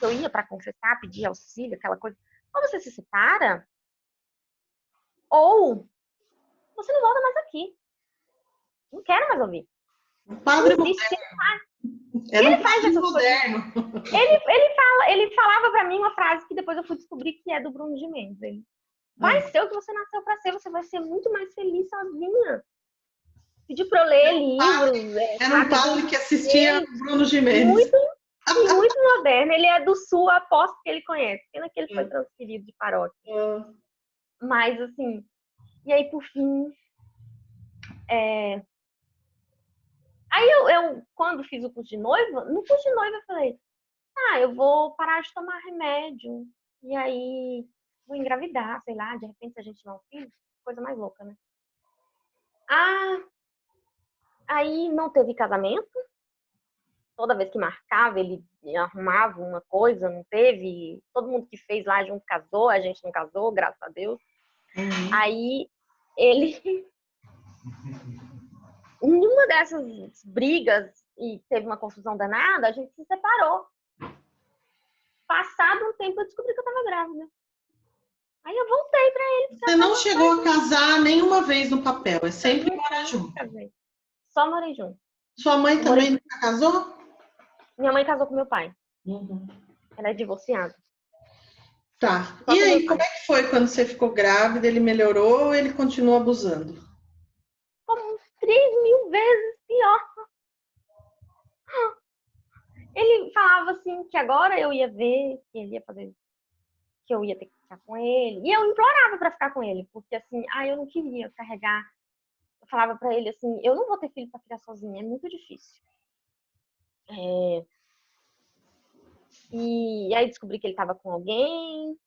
A: eu ia para confessar, pedir auxílio, aquela coisa. Ou você se separa, ou você não volta mais aqui. Não quero mais ouvir.
B: Um
A: Não
B: padre
A: existe.
B: era um
A: Ele faz
B: padre
A: essas coisas.
B: moderno.
A: Ele falava para mim uma frase que depois eu fui descobrir que é do Bruno de Mendes. Ele, vai
B: Ah,
A: ser o que você nasceu para ser, você vai ser muito mais feliz sozinha. Pediu para eu ler livros,
B: era um
A: sabe?
B: padre que assistia
A: Ele,
B: Bruno Gimenez.
A: muito, muito moderno. Ele é do Sul, aposto que ele conhece. Pena que ele foi transferido de paróquia.
B: Ah,
A: Mas, assim, e aí, por fim, aí quando fiz o curso de noiva, no curso de noiva eu falei, eu vou parar de tomar remédio. E aí, vou engravidar, sei lá, de repente se a gente tiver um filho, coisa mais louca, né? Ah, aí não teve casamento. Toda vez que marcava, ele arrumava uma coisa, não teve. Todo mundo que fez lá junto casou, a gente não casou, graças a Deus. Aí ele, em uma dessas brigas, e teve uma confusão danada, a gente se separou. Passado um tempo, eu descobri que eu tava grávida. Aí eu voltei pra ele, porque eu
B: você não
A: achava
B: chegou a casar nenhuma vez no papel, é sempre
A: nunca,
B: morar
A: nunca
B: junto.
A: casei. Só morei junto.
B: Sua mãe
A: Eu morei.
B: também nunca casou?
A: Minha mãe casou com meu pai.
B: Uhum.
A: Ela é divorciada.
B: Tá.
A: Só
B: E
A: com meu
B: aí, como
A: pai.
B: é que foi quando você ficou grávida? Ele melhorou ou ele continuou abusando?
A: Como 3.000 vezes pior. Ele falava assim que agora eu ia ver, que ele ia fazer, que eu ia ter que ficar com ele. E eu implorava pra ficar com ele, porque assim, eu não queria carregar. Eu falava pra ele assim, eu não vou ter filho pra criar sozinha, é muito difícil. E aí descobri que ele tava com alguém.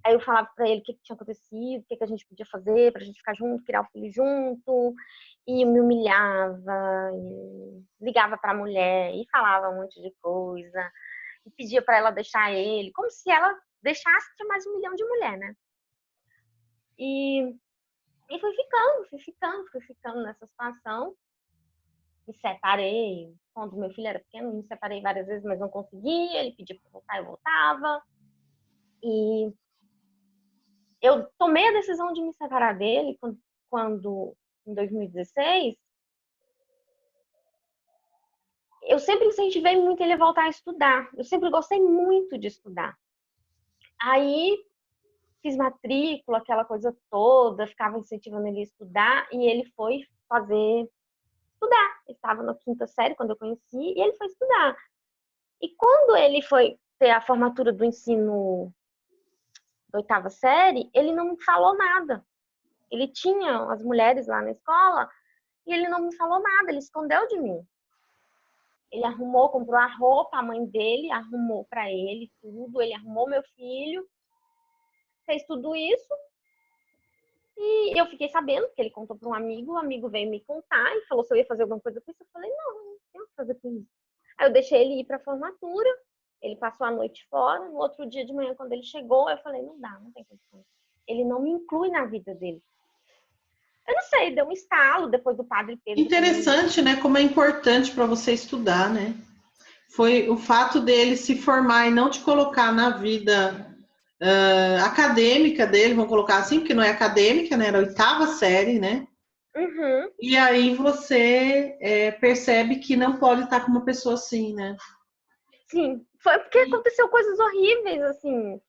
A: Aí eu falava pra ele o que tinha acontecido, o que a gente podia fazer pra gente ficar junto, criar o filho junto. E me humilhava, e ligava pra mulher e falava um monte de coisa. E pedia pra ela deixar ele, como se ela deixasse de mais 1 milhão de mulher, né? E, e fui ficando nessa situação. Me separei, quando meu filho era pequeno, me separei várias vezes, mas não consegui. Ele pedia pra voltar, eu voltava. E eu tomei a decisão de me separar dele quando em 2016, eu sempre incentivei muito ele a voltar a estudar. Eu sempre gostei muito de estudar. Aí fiz matrícula, aquela coisa toda, ficava incentivando ele a estudar e ele foi estudar. Ele estava na 5ª série quando eu conheci e ele foi estudar. E quando ele foi ter a formatura do ensino da 8ª série, ele não me falou nada. Ele tinha as mulheres lá na escola e ele não me falou nada, ele escondeu de mim. Ele arrumou, comprou a roupa, a mãe dele arrumou para ele tudo, ele arrumou meu filho, fez tudo isso. E eu fiquei sabendo, que ele contou para um amigo, o amigo veio me contar e falou se eu ia fazer alguma coisa com isso. Eu falei, não tenho o que fazer com isso. Aí eu deixei ele ir para a formatura, ele passou a noite fora, no outro dia de manhã, quando ele chegou, eu falei, não dá, não tem condição. Ele não me inclui na vida dele. Eu não sei, deu um estalo depois do Padre Pedro.
B: Interessante, né? Como é importante para você estudar, né? Foi o fato dele se formar e não te colocar na vida acadêmica dele, vamos colocar assim, porque não é acadêmica, né? Era a 8ª série, né?
A: Uhum.
B: E aí você percebe que não pode estar com uma pessoa assim, né?
A: Sim, foi porque aconteceu coisas horríveis, assim.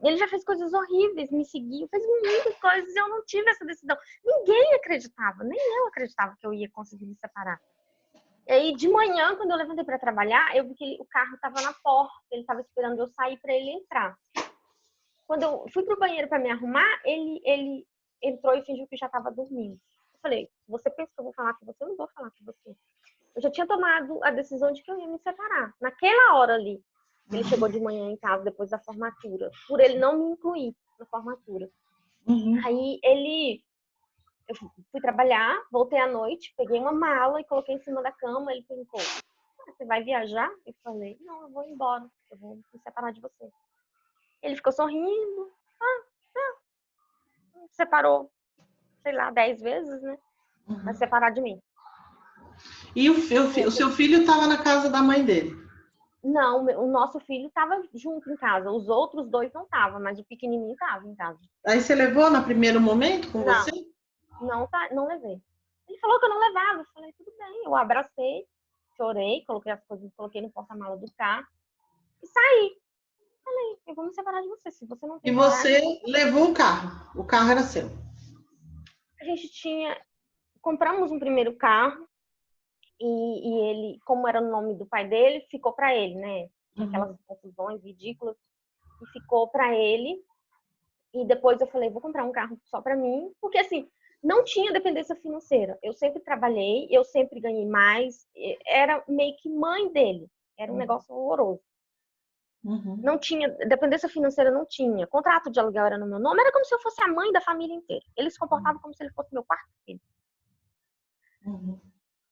A: Ele já fez coisas horríveis, me seguiu, fez muitas coisas e eu não tive essa decisão. Ninguém acreditava, nem eu acreditava que eu ia conseguir me separar. E aí, de manhã, quando eu levantei para trabalhar, eu vi que o carro estava na porta, ele estava esperando eu sair para ele entrar. Quando eu fui pro banheiro para me arrumar, ele entrou e fingiu que já estava dormindo. Eu falei, você pensa que eu vou falar com você? Eu não vou falar com você. Eu já tinha tomado a decisão de que eu ia me separar. Naquela hora ali, ele chegou de manhã em casa depois da formatura, por ele não me incluir na formatura. Aí eu fui trabalhar, voltei à noite, peguei uma mala e coloquei em cima da cama. Ele perguntou, você vai viajar? Eu falei, não, eu vou embora, eu vou me separar de você. Ele ficou sorrindo, separou, sei lá, 10 vezes, né? Vai separar de mim.
B: E o seu filho estava na casa da mãe dele?
A: Não, o nosso filho estava junto em casa. Os outros 2 não estavam, mas o pequenininho estava em casa.
B: Aí você levou no primeiro momento com você?
A: Não levei. Ele falou que eu não levava. Eu falei, tudo bem. Eu abracei, chorei, coloquei as coisas, coloquei no porta-mala do carro e saí. Falei, eu vou me separar de você. Se você não
B: E
A: tem coragem.
B: você levou o carro? O carro era seu?
A: A gente compramos um primeiro carro e ele, como era o nome do pai dele, ficou para ele, né? Tinha aquelas confusões ridículas e ficou para ele. E depois eu falei, vou comprar um carro só para mim, porque assim, não tinha dependência financeira. Eu sempre trabalhei, eu sempre ganhei mais, era meio que mãe dele. Era um negócio horroroso. Não tinha, dependência financeira não tinha. Contrato de aluguel era no meu nome, era como se eu fosse a mãe da família inteira. Ele se comportava como se ele fosse meu quarto filho.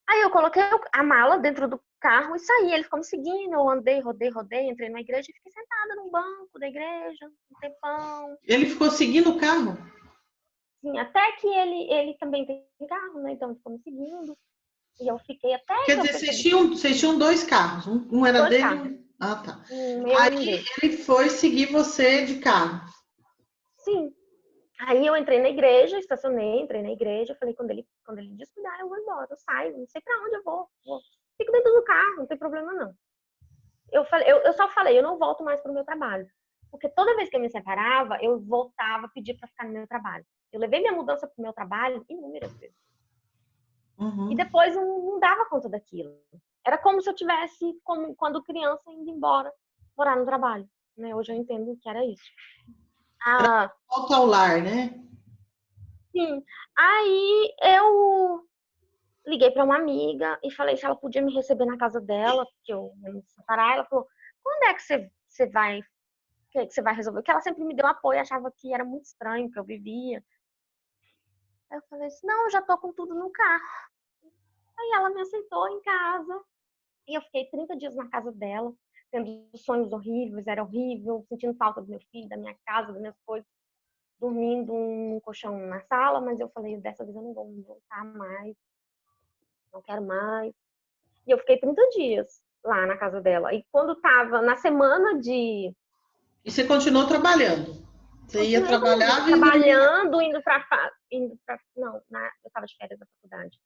A: Aí eu coloquei a mala dentro do carro e saí. Ele ficou me seguindo, eu andei, rodei, entrei na igreja e fiquei sentada num banco da igreja, um tempão.
B: Ele ficou seguindo o carro?
A: Sim, até que ele também tem carro, né? Então ele ficou me seguindo. E eu fiquei até
B: Quer
A: que eu
B: dizer,
A: percebi
B: vocês tinham 2 carros. Um era
A: 2
B: dele e
A: carros.
B: Ah, tá.
A: Meu e um
B: Aí
A: dele.
B: ele foi seguir você de carro.
A: Sim. Aí eu entrei na igreja, estacionei, entrei na igreja, falei, quando ele descuidar, eu vou embora, eu saio, não sei pra onde eu vou. Fico dentro do carro, não tem problema não. Eu só falei, eu não volto mais pro meu trabalho. Porque toda vez que eu me separava, eu voltava, pedia pra ficar no meu trabalho. Eu levei minha mudança pro meu trabalho inúmeras vezes. E depois eu não dava conta daquilo. Era como se eu tivesse, como quando criança, indo embora, morar no trabalho. Né? Hoje eu entendo que era isso.
B: Volta ao lar, né?
A: Sim. Aí eu liguei para uma amiga e falei se ela podia me receber na casa dela, porque eu ia me separar. Ela falou, quando é que você vai que você vai resolver? Porque ela sempre me deu apoio, achava que era muito estranho que eu vivia. Aí eu falei assim, não, eu já tô com tudo no carro. Aí ela me aceitou em casa. E eu fiquei 30 dias na casa dela, tendo sonhos horríveis, era horrível, sentindo falta do meu filho, da minha casa, das minhas coisas, dormindo num colchão na sala, mas eu falei, dessa vez eu não vou voltar mais, não quero mais. E eu fiquei 30 dias lá na casa dela. E quando tava na semana de...
B: E você continuou trabalhando? Você ia
A: Continuei
B: trabalhar vindo na minha...
A: trabalhando, não, eu tava de férias da faculdade.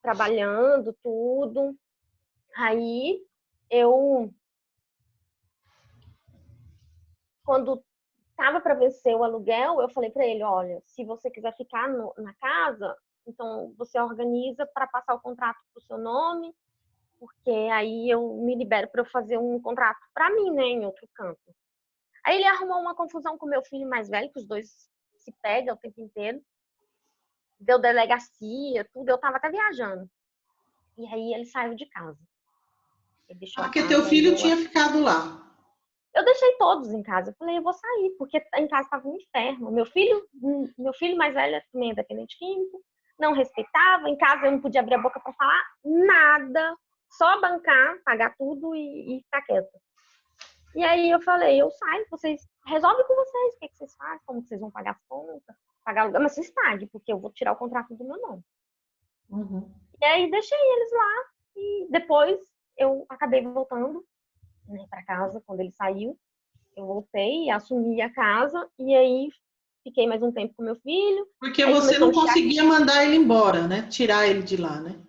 A: Trabalhando, tudo. Aí, eu... Quando tava para vencer o aluguel, eu falei para ele, olha, se você quiser ficar na casa, então você organiza para passar o contrato pro seu nome, porque aí eu me libero para eu fazer um contrato para mim, né, em outro canto. Aí ele arrumou uma confusão com meu filho mais velho, que os dois se pegam o tempo inteiro. Deu delegacia, tudo, eu tava até viajando. E aí ele saiu de casa. Ele deixou
B: Ah,
A: a
B: porque teu
A: casa e
B: filho tinha ficado lá.
A: eu deixei todos em casa. Eu falei, eu vou sair, porque em casa estava um inferno. Meu filho mais velho também é dependente químico, não respeitava. Em casa eu não podia abrir a boca para falar nada, só bancar, pagar tudo e ficar quieta. E aí eu falei, eu saio, vocês resolvem com vocês, o que vocês fazem, como vocês vão pagar as contas, pagar aluguel, mas vocês paguem, porque eu vou tirar o contrato do meu nome.
B: Uhum.
A: E aí deixei eles lá e depois eu acabei voltando, né, para casa quando ele saiu. Eu voltei, assumi a casa e aí fiquei mais um tempo com meu filho.
B: Porque
A: Aí
B: você
A: começou a
B: não
A: encher.
B: conseguia mandar ele embora, né? Tirar ele de lá, né?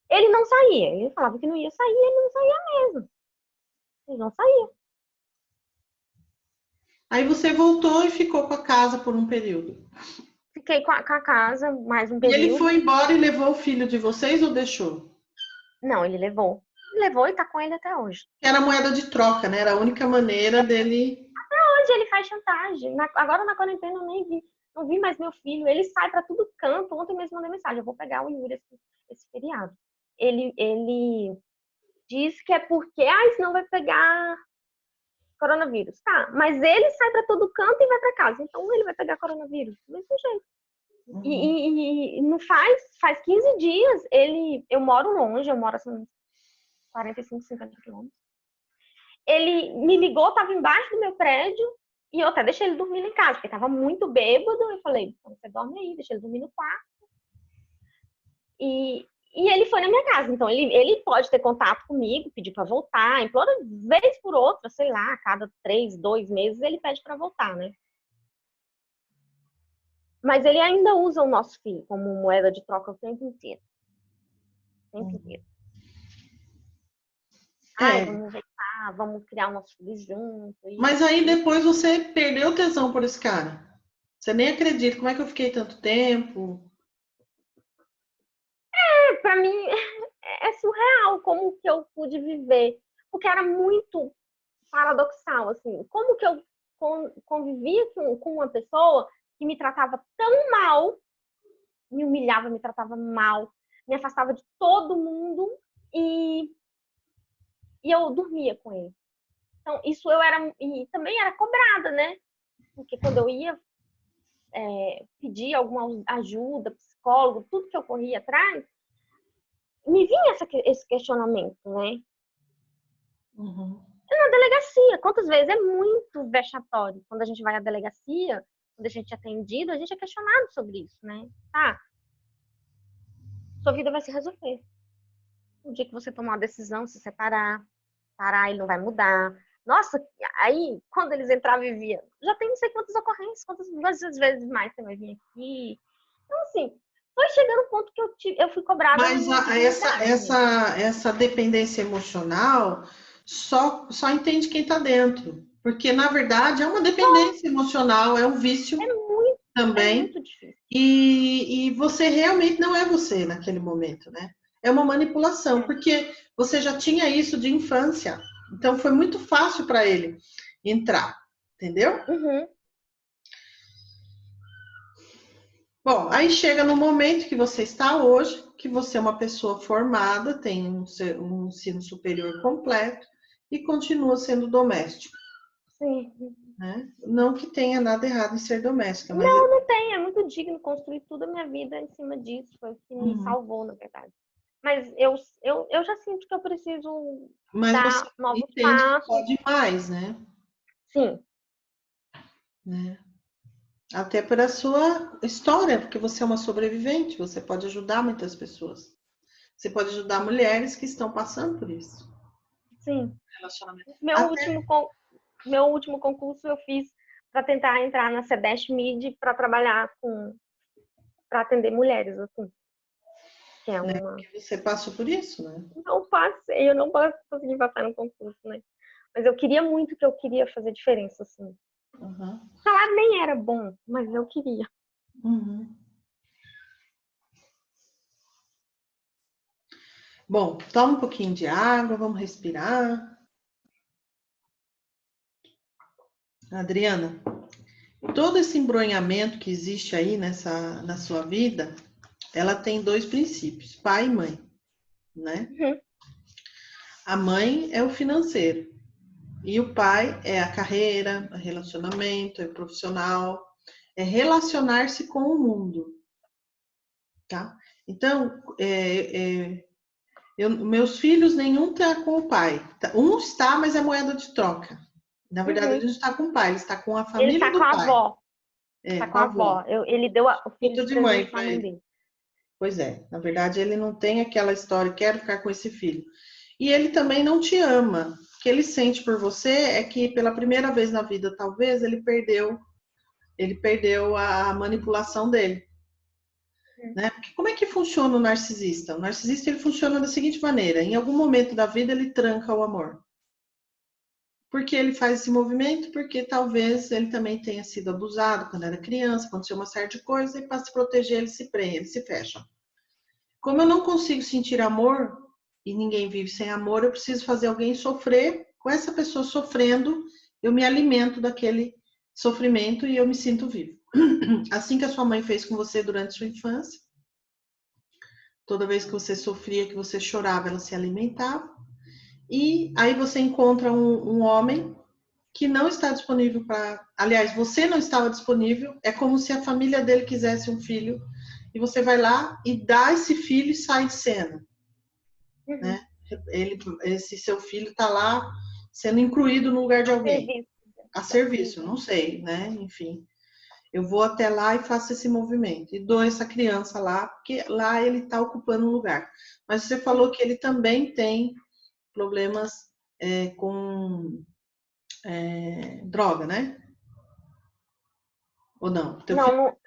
A: Ele não saía. Ele falava que não ia sair, ele não saía mesmo. Ele não saía.
B: Aí você voltou e ficou com a casa por um período.
A: Fiquei com a casa mais um
B: E ele
A: período.
B: foi embora e levou o filho de vocês ou deixou?
A: Não, ele levou. Levou e tá com ele até hoje.
B: Era moeda de troca, né? Era a única maneira dele.
A: Hoje ele faz chantagem. Agora na quarentena eu nem vi. Não vi mais meu filho. Ele sai pra tudo canto. Ontem mesmo mandei mensagem. Eu vou pegar o Yuri esse feriado. Ele diz que é porque, senão vai pegar coronavírus. Tá, mas ele sai para todo canto e vai para casa. Então ele vai pegar coronavírus do mesmo jeito.
B: Uhum.
A: E não faz 15 dias, eu moro longe, eu moro assim, 45, 50 quilômetros. Ele me ligou, tava embaixo do meu prédio, e eu até deixei ele dormir em casa, porque tava muito bêbado. Eu falei, então você dorme aí, deixa ele dormir no quarto. E ele foi na minha casa, então ele pode ter contato comigo, pedir para voltar, implora vez por outra, sei lá, a cada 3, 2 meses ele pede para voltar, né? Mas ele ainda usa o nosso filho como moeda de troca o tempo inteiro. O tempo inteiro.
B: É.
A: Vamos voltar, vamos criar o nosso filho junto.
B: Mas aí depois você perdeu o tesão por esse cara. Você nem acredita. Como é que eu fiquei tanto tempo?
A: Para mim é surreal como que eu pude viver, porque era muito paradoxal, assim. Como que eu convivia com uma pessoa que me tratava tão mal, me humilhava, me tratava mal, me afastava de todo mundo e eu dormia com ele. Então, isso eu era, e também era cobrada, né? Porque quando eu ia pedir alguma ajuda, psicólogo, tudo que eu corria atrás, me vinha esse questionamento, né?
B: Uhum.
A: Na delegacia, quantas vezes é muito vexatório quando a gente vai à delegacia, quando a gente é atendido, a gente é questionado sobre isso, né? Tá, sua vida vai se resolver. O dia que você tomar uma decisão, se separar, parar, ele não vai mudar. Nossa, aí quando eles entravam e via, já tem não sei quantas ocorrências, quantas vezes mais você vai vir aqui. Então, assim, foi chegando um ponto que eu fui cobrada na
B: Mas
A: minha dignidade mesmo.
B: essa dependência emocional só entende quem está dentro. Porque, na verdade, é uma dependência emocional, é um vício
A: É muito, é
B: também.
A: muito difícil.
B: E você realmente não é você naquele momento, né? É uma manipulação,
A: É.
B: porque você já tinha isso de infância. Então, foi muito fácil para ele entrar, entendeu?
A: Uhum.
B: Bom, aí chega no momento que você está hoje, que você é uma pessoa formada, tem um ensino superior completo e continua sendo doméstico.
A: Sim.
B: né? Não que tenha nada errado em ser doméstica, mas
A: Não tem, é muito digno construir toda a minha vida em cima disso. Foi o que me
B: uhum.
A: salvou, na verdade. Mas eu já sinto que eu preciso
B: Mas você
A: dar novos
B: entende que
A: passos.
B: pode mais, né?
A: Sim,
B: Né? Até pela sua história, porque você é uma sobrevivente, você pode ajudar muitas pessoas. Você pode ajudar mulheres que estão passando por isso.
A: sim.
B: Relacionamento.
A: Meu
B: Até,
A: último, meu último concurso eu fiz para tentar entrar na Cedeste Mid para trabalhar para atender mulheres, assim, que é
B: né?
A: uma.
B: Porque você passou por isso, né?
A: Não passei, eu não consegui passar no concurso, né? Mas eu queria muito que eu queria fazer diferença, assim.
B: Uhum.
A: O salário nem era bom, mas eu queria.
B: Uhum. Bom, toma um pouquinho de água, vamos respirar. Adriana, todo esse embronhamento que existe aí na sua vida, ela tem dois princípios, pai e mãe, né?
A: Uhum,
B: A mãe é o financeiro e o pai é a carreira, o relacionamento, é o profissional, é relacionar-se com o mundo, tá? Então, meus filhos, nenhum está com o pai. Um está, mas é moeda de troca. Na verdade, ele
A: uhum.
B: não está com o pai, ele está com a
A: Ele
B: família
A: tá com
B: do
A: a
B: pai.
A: avó.
B: É,
A: Tá
B: com
A: com
B: a
A: a
B: avó.
A: avó. Ele deu o filho
B: Puta
A: de
B: de mãe
A: presente pra
B: para
A: mãe
B: ele.
A: dele.
B: Pois é, na verdade, ele não tem aquela história, quero ficar com esse filho. E ele também não te ama. O que ele sente por você é que pela primeira vez na vida, talvez, ele perdeu a manipulação dele.
A: Uhum.
B: Né? Porque como é que funciona o narcisista? O narcisista ele funciona da seguinte maneira: em algum momento da vida ele tranca o amor. Por que ele faz esse movimento? Porque talvez ele também tenha sido abusado quando era criança, aconteceu uma série de coisas, e para se proteger ele se prende, ele se fecha. Como eu não consigo sentir amor, e ninguém vive sem amor, eu preciso fazer alguém sofrer. Com essa pessoa sofrendo, eu me alimento daquele sofrimento e eu me sinto vivo. Assim que a sua mãe fez com você durante sua infância, toda vez que você sofria, que você chorava, ela se alimentava. E aí você encontra um homem que não está disponível para. Aliás, você não estava disponível. É como se a família dele quisesse um filho. E você vai lá e dá esse filho e sai de cena.
A: Uhum.
B: Né? Esse seu filho está lá sendo incluído no lugar de
A: A
B: alguém.
A: serviço.
B: A
A: A
B: serviço,
A: serviço.
B: não sei, né? Enfim. Eu vou até lá e faço esse movimento. E dou essa criança lá, porque lá ele está ocupando um lugar. Mas você falou que ele também tem problemas com droga, né? Ou não? Teu filho...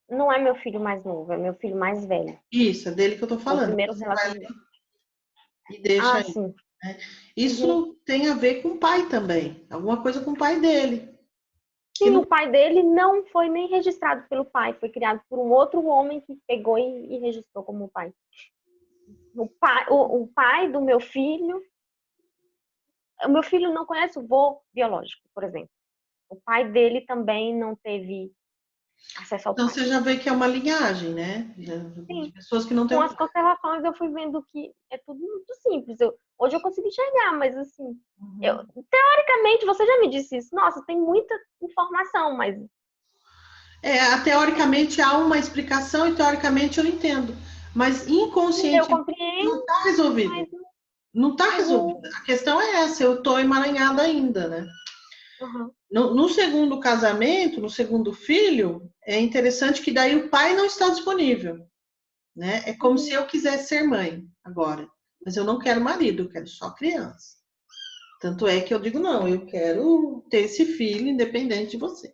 A: Não é meu filho mais novo, é meu filho mais velho.
B: Isso, é dele que eu tô
A: É o
B: falando.
A: primeiro
B: Você vai
A: relacionamento.
B: e deixa
A: Ah,
B: aí.
A: sim.
B: Né?
A: Uhum.
B: Isso tem a ver com o pai também. Alguma coisa com o pai dele. Que
A: Sim,
B: não...
A: o pai dele não foi nem registrado pelo pai, foi criado por um outro homem que pegou e registrou como pai. O pai do meu filho não conhece o vô biológico, por exemplo. O pai dele também não teve acesso ao
B: Então
A: pai.
B: você já vê que é uma linhagem, né? De
A: Sim,
B: pessoas que não têm
A: com
B: o
A: as
B: pai.
A: constelações eu fui vendo que é tudo muito simples. Hoje eu consigo enxergar, mas assim,
B: Uhum.
A: teoricamente você já me disse isso. Nossa, tem muita informação, mas
B: Teoricamente há uma explicação e teoricamente eu entendo. Mas
A: eu
B: inconscientemente
A: compreendo,
B: não está resolvido.
A: mas
B: Não está resolvido.
A: uhum,
B: A questão é essa, eu estou emaranhada ainda, né?
A: uhum,
B: No segundo casamento, no segundo filho, é interessante que daí o pai não está disponível, né? É como se
A: uhum.
B: eu quisesse ser mãe agora, mas eu não quero marido, eu quero só criança. Tanto é que eu digo, não, eu quero ter esse filho independente de você.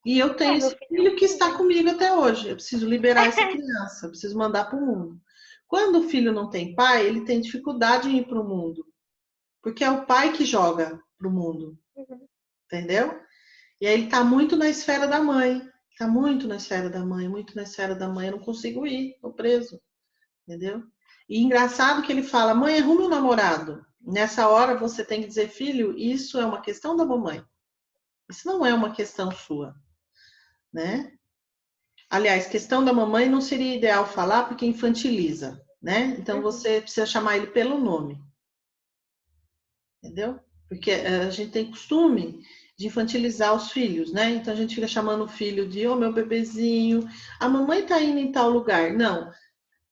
B: E eu tenho
A: Meu
B: esse
A: filho é um
B: filho que está
A: filho.
B: comigo até hoje. Eu preciso liberar essa criança, eu preciso mandar para o mundo. Quando o filho não tem pai, ele tem dificuldade em ir para o mundo, porque é o pai que joga para o mundo,
A: Uhum.
B: entendeu? E aí ele está muito na esfera da mãe, está muito na esfera da mãe, muito na esfera da mãe. Eu não consigo ir, estou preso, entendeu? E engraçado que ele fala, mãe, arrume um namorado. Nessa hora você tem que dizer, filho, isso é uma questão da mamãe. Isso não é uma questão sua, né? Aliás, questão da mamãe não seria ideal falar porque infantiliza, né? Então
A: Uhum.
B: você precisa chamar ele pelo nome, entendeu? Porque a gente tem costume de infantilizar os filhos, né? Então a gente fica chamando o filho de, ô meu bebezinho, a mamãe tá indo em tal lugar. Não,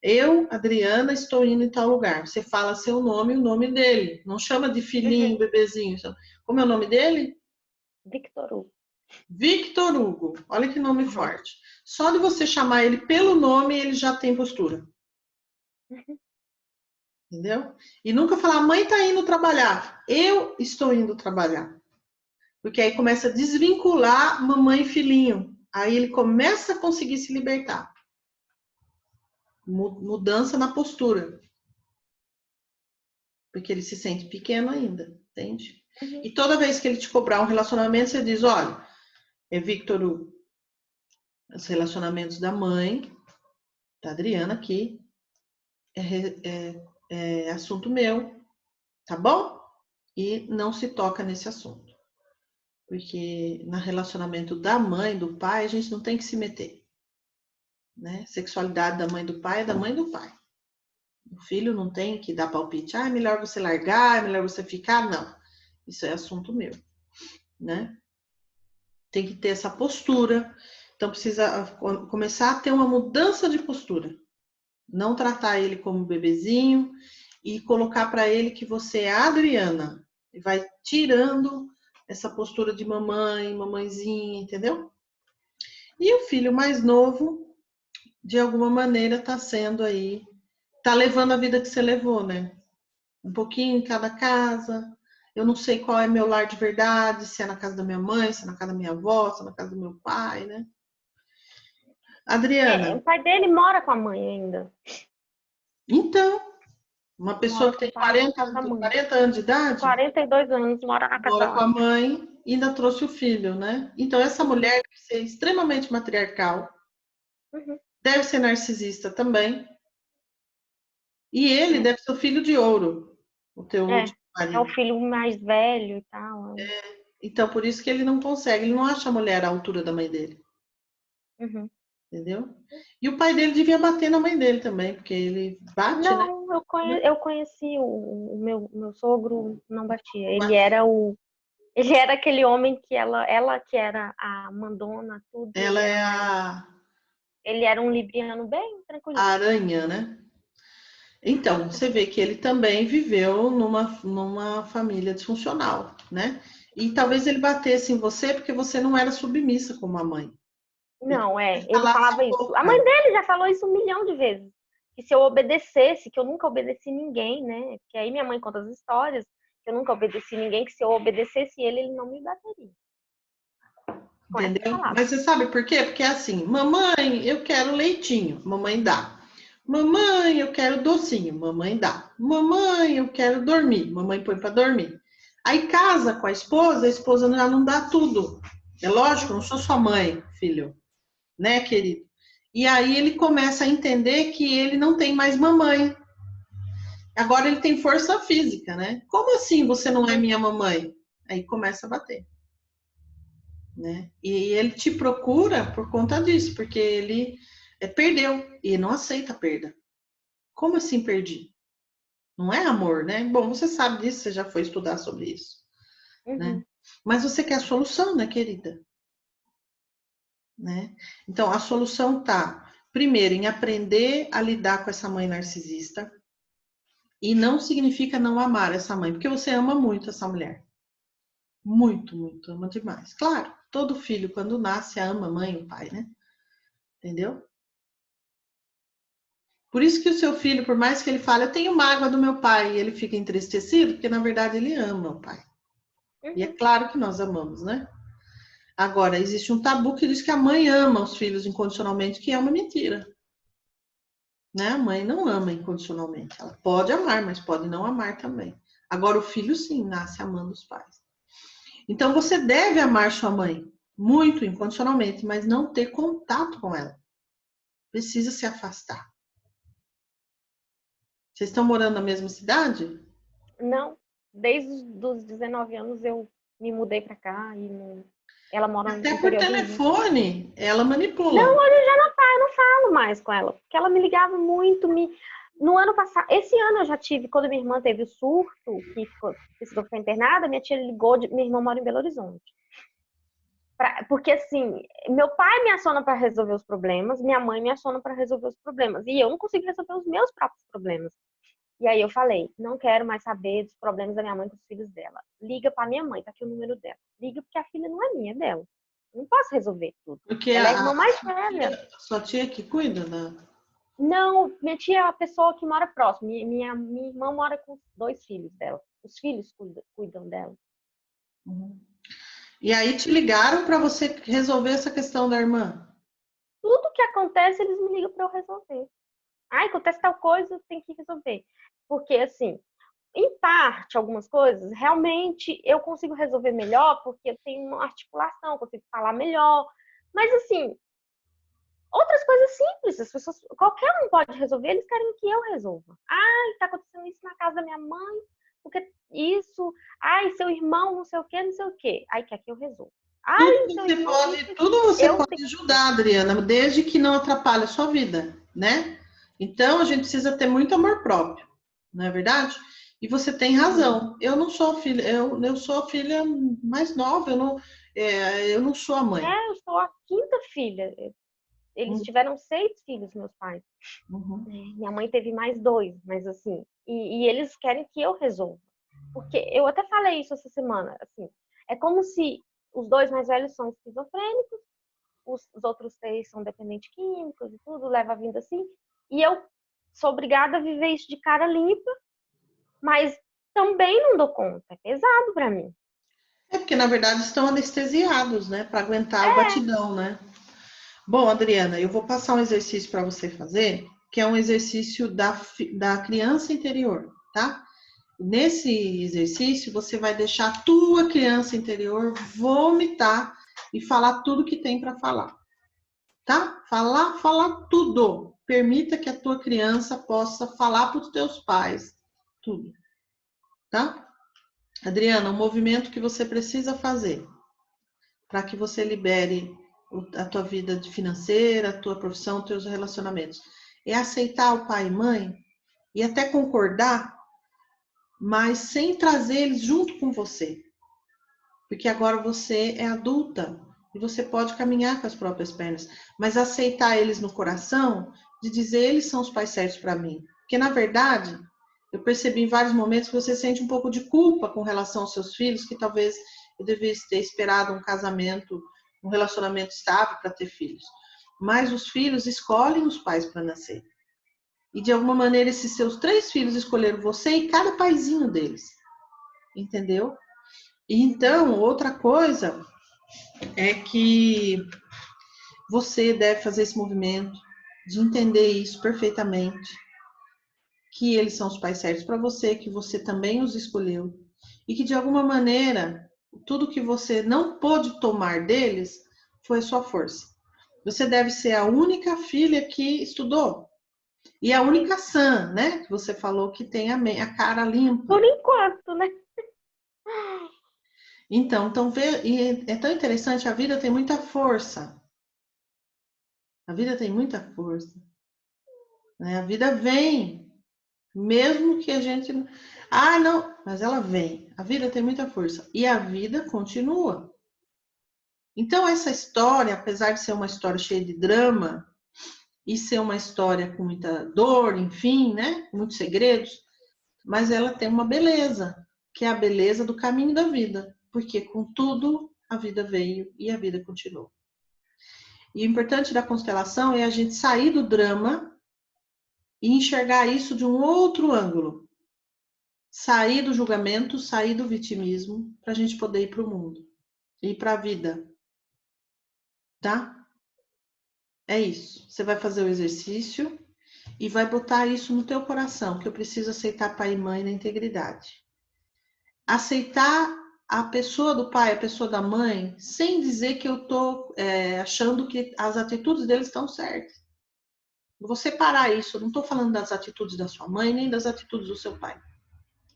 B: eu, Adriana, estou indo em tal lugar. Você fala seu nome e o nome dele. Não chama de filhinho,
A: Uhum.
B: bebezinho. Como é o nome dele?
A: Victor Hugo.
B: Victor Hugo. Olha que nome
A: Uhum.
B: forte. Só de você chamar ele pelo nome, ele já tem postura.
A: Uhum.
B: Entendeu? E nunca falar, mãe tá indo trabalhar. Eu estou indo trabalhar. Porque aí começa a desvincular mamãe e filhinho. Aí ele começa a conseguir se libertar. Mudança na postura. Porque ele se sente pequeno ainda, entende?
A: Uhum.
B: E toda vez que ele te cobrar um relacionamento, você diz, olha, Victor, os relacionamentos da mãe, da Adriana aqui, é assunto meu, tá bom? E não se toca nesse assunto. Porque no relacionamento da mãe, do pai, a gente não tem que se meter. Né? Sexualidade da mãe do pai é da mãe do pai. O filho não tem que dar palpite. Ah, é melhor você largar, é melhor você ficar. Não. Isso é assunto meu. Né? Tem que ter essa postura. Então precisa começar a ter uma mudança de postura. Não tratar ele como bebezinho e colocar para ele que você é a Adriana. E vai tirando essa postura de mamãe, mamãezinha, entendeu? E o filho mais novo, de alguma maneira, está sendo aí, está levando a vida que você levou, né? Um pouquinho em cada casa. Eu não sei qual é meu lar de verdade, se é na casa da minha mãe, se é na casa da minha avó, se é na casa do meu pai, né?
A: O
B: Adriana,
A: pai dele mora com a mãe ainda.
B: então, uma pessoa
A: Mora
B: que
A: com
B: tem
A: o pai na casa da mãe.
B: 40 anos de idade,
A: 42 anos, mora na casa
B: mora
A: da
B: com a
A: mãe.
B: mãe e ainda trouxe o filho, né? Então, essa
A: Uhum.
B: mulher deve ser extremamente matriarcal,
A: Uhum.
B: deve ser narcisista também, e ele
A: É.
B: deve ser o filho de ouro, o teu
A: É.
B: último
A: É o
B: marido.
A: filho mais velho e tal.
B: Então, por isso que ele não consegue, ele não acha a mulher à altura da mãe dele,
A: Uhum.
B: entendeu? E o pai dele devia bater na mãe dele também, porque ele bate, né?
A: Não, eu conheci o meu sogro, não batia.
B: Batia.
A: Ele era aquele homem que ela que era a mandona, tudo, e
B: Ela
A: ele era
B: é
A: mais. Ele era um libriano bem
B: a
A: tranquilinho.
B: aranha, né? Então, você vê que ele também viveu numa família disfuncional, né? E talvez ele batesse em você porque você não era submissa como a mãe. Ele
A: Não, ele
B: calasse
A: falava
B: a
A: isso. A
B: boca.
A: mãe dele já falou isso 1 milhão de vezes. Que se eu obedecesse, que eu nunca obedeci ninguém, né? Que aí minha mãe conta as histórias, que eu nunca obedeci ninguém, que se eu obedecesse ele não me bateria. Com essas
B: Entendeu?
A: palavras.
B: Mas você sabe por quê? Porque é assim, mamãe, eu quero leitinho, mamãe dá. Mamãe, eu quero docinho, mamãe dá. Mamãe, eu quero dormir, mamãe põe para dormir. Aí casa com a esposa já não dá tudo. É lógico, não sou sua mãe, filho, né, querido? E aí ele começa a entender que ele não tem mais mamãe. Agora ele tem força física, né? Como assim você não é
A: Uhum.
B: minha mamãe? Aí começa a bater. Né? E ele te procura por conta disso, porque ele perdeu e não aceita a perda. Como assim perdi? Não é amor, né? Bom, você sabe disso, você já foi estudar sobre isso, né?
A: Uhum.
B: Mas você quer a solução, né, querida? Né? Então, a solução tá, primeiro, em aprender a lidar com essa mãe narcisista, e não significa não amar essa mãe, porque você ama muito essa mulher. Muito, muito, ama demais. Claro, todo filho, quando nasce, ama a mãe e o pai, né? Entendeu? Por isso que o seu filho, por mais que ele fale, eu tenho mágoa do meu pai, e ele fica entristecido, porque na verdade ele ama o pai. E é
A: Uhum.
B: claro que nós amamos, né? Agora, existe um tabu que diz que a mãe ama os filhos incondicionalmente, que é uma mentira. Né? A mãe não ama incondicionalmente. Ela pode amar, mas pode não amar também. Agora, o filho, sim, nasce amando os pais. Então, você deve amar sua mãe, muito incondicionalmente, mas não ter contato com ela. Precisa se afastar. Vocês estão morando na mesma cidade?
A: Não, desde os 19 anos eu me mudei pra cá e ela mora no
B: Até por
A: interior do Rio.
B: telefone, ela
A: Não,
B: manipula.
A: hoje eu já não falo mais com ela, porque ela me ligava muito, No ano passado, esse ano eu já tive, quando minha irmã teve o surto, que precisou ficar internada, minha tia ligou, minha irmã mora em Belo Horizonte. Porque assim, meu pai me aciona para resolver os problemas, minha mãe me aciona para resolver os problemas, e eu não consigo resolver os meus próprios problemas. E aí eu falei, não quero mais saber dos problemas da minha mãe com os filhos dela. Liga para minha mãe, tá aqui o número dela. Liga porque a filha não é minha, é dela. Eu não posso resolver tudo.
B: Porque
A: Ela é a irmã mais velha.
B: a sua tia que cuida, né?
A: Não, minha tia é a pessoa que mora próximo. Minha irmã mora com os 2 filhos dela. Os filhos cuidam dela.
B: Uhum. E aí te ligaram para você resolver essa questão da irmã?
A: Tudo que acontece, eles me ligam para eu resolver. Ai, acontece tal coisa, tem que resolver. Porque, assim, em parte, algumas coisas, realmente eu consigo resolver melhor porque eu tenho uma articulação, consigo falar melhor. Mas, assim, outras coisas simples, as pessoas, qualquer um pode resolver, eles querem que eu resolva. Ai, tá acontecendo isso na casa da minha mãe, porque isso, ai, seu irmão, não sei o quê, não sei o quê. Ai, quer que eu resolva. Ai, seu irmão, isso aqui.
B: Tudo você
A: Eu
B: pode
A: tenho
B: ajudar, Adriana, desde que não atrapalhe a sua vida, né? Então a gente precisa ter muito amor próprio, não é verdade? E você tem
A: que.
B: razão. Eu não sou a filha, eu sou a filha mais nova, eu não sou a mãe.
A: Eu sou a quinta filha. Eles
B: Uhum,
A: tiveram 6 filhos, meus pais.
B: uhum.
A: Minha mãe teve mais 2, mas assim, e eles querem que eu resolva. Porque eu até falei isso essa semana, assim, é como se os 2 mais velhos são esquizofrênicos, os outros 3 são dependentes químicos e tudo, leva a vida assim, e eu sou obrigada a viver isso de cara limpa, mas também não dou conta, é pesado para mim.
B: É porque na verdade estão anestesiados, né, para aguentar o batidão, né? Bom, Adriana, eu vou passar um exercício para você fazer, que é um exercício da criança interior, tá? Nesse exercício, você vai deixar a tua criança interior vomitar e falar tudo que tem para falar, tá? Falar tudo. Permita que a tua criança possa falar para os teus pais tudo, tá? Adriana, um movimento que você precisa fazer para que você libere a tua vida financeira, a tua profissão, os teus relacionamentos, é aceitar o pai e mãe e até concordar, mas sem trazer eles junto com você. Porque agora você é adulta e você pode caminhar com as próprias pernas, mas aceitar eles no coração, de dizer eles são os pais certos para mim. Porque na verdade, eu percebi em vários momentos que você sente um pouco de culpa com relação aos seus filhos, que talvez eu devesse ter esperado um casamento, um relacionamento estável para ter filhos. Mas os filhos escolhem os pais para nascer. E de alguma maneira esses seus 3 filhos escolheram você e cada paizinho deles. Entendeu? Então, outra coisa é que você deve fazer esse movimento de entender isso perfeitamente, que eles são os pais certos para você, que você também os escolheu e que de alguma maneira tudo que você não pôde tomar deles foi sua força. Você deve ser a única filha que estudou e a única sã, né? Que você falou que tem a cara
A: Por
B: limpa.
A: enquanto, né?
B: Então é tão interessante, a vida tem muita força. A vida tem muita força, né? A vida vem, mesmo que a gente. Ah, não, mas ela vem. A vida tem muita força. E a vida continua. Então, essa história, apesar de ser uma história cheia de drama, e ser uma história com muita dor, enfim, né? Muitos segredos, mas ela tem uma beleza, que é a beleza do caminho da vida. Porque com tudo a vida veio e a vida continuou. E o importante da constelação é a gente sair do drama e enxergar isso de um outro ângulo. Sair do julgamento, sair do vitimismo, para a gente poder ir para o mundo, ir para a vida, tá? É isso. Você vai fazer o exercício e vai botar isso no teu coração, que eu preciso aceitar pai e mãe na integridade. Aceitar a pessoa do pai, a pessoa da mãe, sem dizer que eu tô achando que as atitudes deles estão certas. Eu vou separar isso. Eu não estou falando das atitudes da sua mãe, nem das atitudes do seu pai,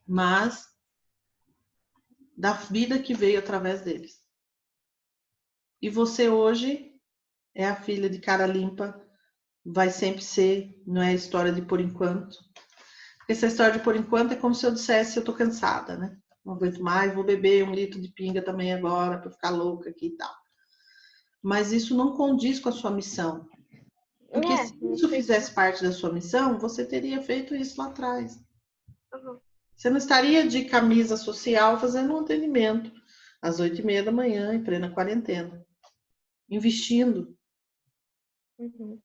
B: mas da vida que veio através deles. E você hoje é a filha de cara limpa, vai sempre ser, não é história de por enquanto. Porque essa história de por enquanto é como se eu dissesse, eu tô cansada, né? Não aguento mais, vou beber 1 litro de pinga também agora, para ficar louca aqui e tal. Mas isso não condiz com a sua missão. Porque se
A: Não
B: isso
A: sei.
B: fizesse parte da sua missão, você teria feito isso lá atrás.
A: Uhum,
B: Você não estaria de camisa social fazendo um atendimento às 8h30 da manhã, em plena quarentena. Investindo,
A: uhum.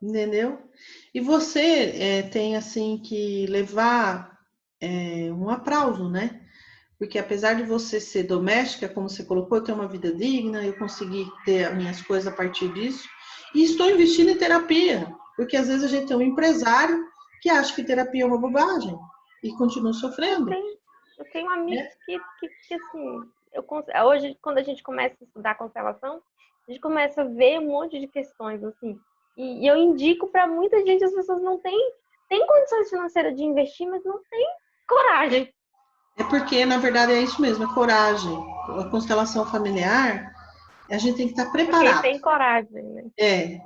B: entendeu? E você tem, assim, que levar um aplauso, né? Porque apesar de você ser doméstica, como você colocou, eu tenho uma vida digna, eu consegui ter as minhas coisas a partir disso. E estou investindo em terapia, porque às vezes a gente tem um empresário que acha que terapia é uma bobagem e continua
A: Eu
B: sofrendo,
A: tenho, eu tenho amigos
B: né?
A: que assim, hoje, quando a gente começa a estudar constelação, a gente começa a ver um monte de questões, assim. E eu indico para muita gente, as pessoas não têm condições financeiras de investir, mas não têm coragem.
B: É porque, na verdade, é isso mesmo, é coragem. A constelação familiar, a gente tem que estar
A: É quem
B: preparado.
A: tem coragem, né?
B: É,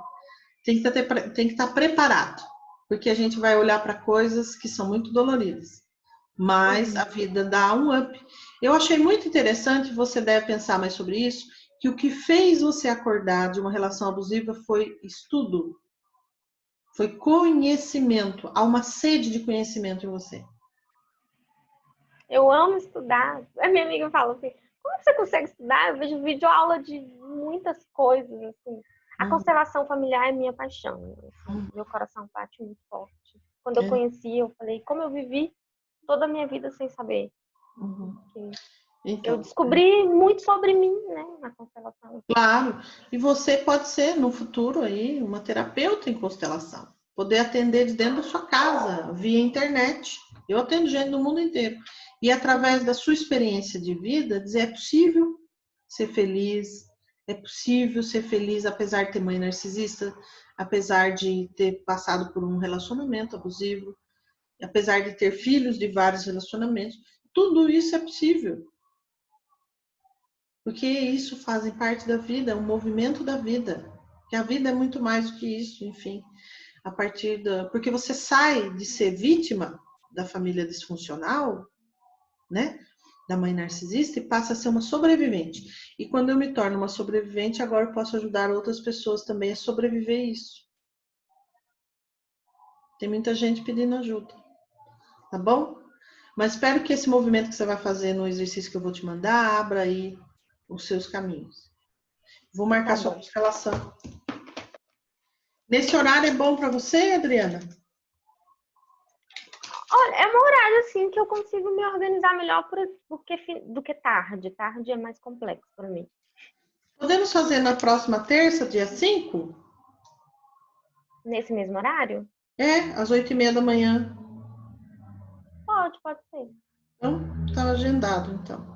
B: tem que estar preparado. Porque a gente vai olhar para coisas que são muito doloridas. Mas a
A: Uhum.
B: vida dá um up. Eu achei muito interessante, você deve pensar mais sobre isso, que o que fez você acordar de uma relação abusiva foi estudo, foi conhecimento, há uma sede de conhecimento em você.
A: Eu amo estudar. A minha amiga fala assim: como você consegue estudar? Eu vejo vídeo aula de muitas coisas, assim. A
B: Uhum,
A: constelação familiar é minha paixão. Assim,
B: uhum,
A: meu coração bate muito forte. Quando eu
B: é,
A: conheci, eu falei: como eu vivi toda a minha vida sem saber?
B: uhum.
A: Que eu
B: Então,
A: descobri muito sobre mim, né, na constelação.
B: claro, e você pode ser no futuro aí uma terapeuta em constelação, poder atender de dentro da sua casa, via internet. Eu atendo gente do mundo inteiro. E através da sua experiência de vida, dizer é possível ser feliz, é possível ser feliz apesar de ter mãe narcisista, apesar de ter passado por um relacionamento abusivo, apesar de ter filhos de vários relacionamentos. Tudo isso é possível. Porque isso fazem parte da vida, é um movimento da vida. Que a vida é muito mais do que isso, enfim. A partir da. Porque você sai de ser vítima da família disfuncional, né? Da mãe narcisista e passa a ser uma sobrevivente. E quando eu me torno uma sobrevivente, agora eu posso ajudar outras pessoas também a sobreviver isso. Tem muita gente pedindo ajuda, tá bom? Mas espero que esse movimento que você vai fazer no exercício que eu vou te mandar abra aí os seus caminhos. Vou
A: Tá
B: marcar sua
A: bom.
B: constelação. Nesse horário é bom para você, Adriana?
A: Olha, é um horário assim que eu consigo me organizar melhor do que tarde. Tarde é mais complexo para mim.
B: Podemos fazer na próxima terça, dia 5?
A: Nesse mesmo horário?
B: É, às 8h30 da manhã.
A: Pode ser.
B: Então, está agendado, então.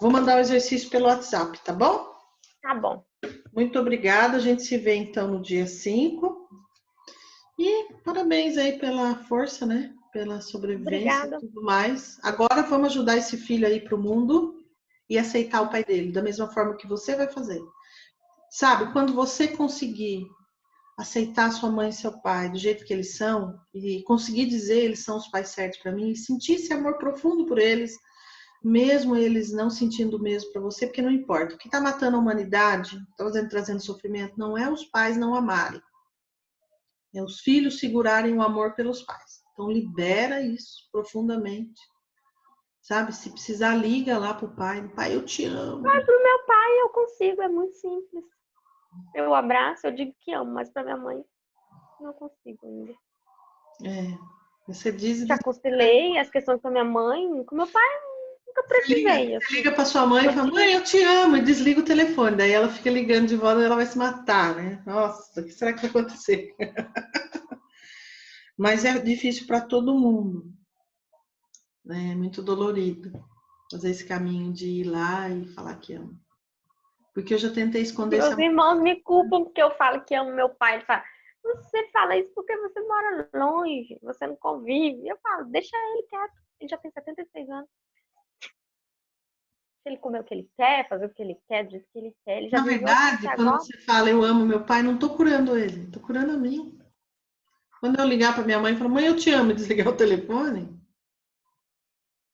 B: Vou mandar o exercício pelo WhatsApp, tá bom?
A: Tá bom.
B: Muito obrigada. A gente se vê, então, no dia 5. E parabéns aí pela força, né? Pela sobrevivência e
A: Obrigada.
B: tudo mais. Agora vamos ajudar esse filho aí para o mundo e aceitar o pai dele, da mesma forma que você vai fazer. Sabe, quando você conseguir aceitar sua mãe e seu pai do jeito que eles são e conseguir dizer eles são os pais certos para mim e sentir esse amor profundo por eles, mesmo eles não sentindo o mesmo para você, porque não importa. O que está matando a humanidade, trazendo sofrimento, não é os pais não amarem, é os filhos segurarem o amor pelos pais. Então libera isso profundamente, sabe? Se precisar liga lá pro pai, pai, eu te amo.
A: Pro meu pai eu consigo, é muito simples. Eu abraço, eu digo que amo, mas para minha mãe não consigo ainda.
B: É, você diz e
A: Já conciliei as questões com a minha mãe, com meu pai nunca precisei,
B: você
A: assim.
B: liga para sua mãe e
A: Eu
B: fala,
A: tinha
B: mãe, eu te amo, e desliga o telefone. Daí ela fica ligando de volta e ela vai se matar, né? Nossa, o que será que vai acontecer? Mas é difícil para todo mundo, né? É muito dolorido fazer esse caminho de ir lá e falar que ama. Porque eu já tentei esconder esse
A: Meus
B: amor.
A: irmãos me culpam porque eu falo que amo meu pai. Ele fala, você fala isso porque você mora longe, você não convive. Eu falo, deixa ele quieto. Ele já tem 76 anos. Se ele comer o que ele quer, fazer o que ele quer, do jeito que ele quer, ele já
B: Na
A: viveu aqui até
B: verdade, quando
A: agora.
B: você fala eu amo meu pai, não tô curando ele, tô curando a mim. Quando eu ligar para minha mãe e falar, mãe, eu te amo, e desligar o telefone,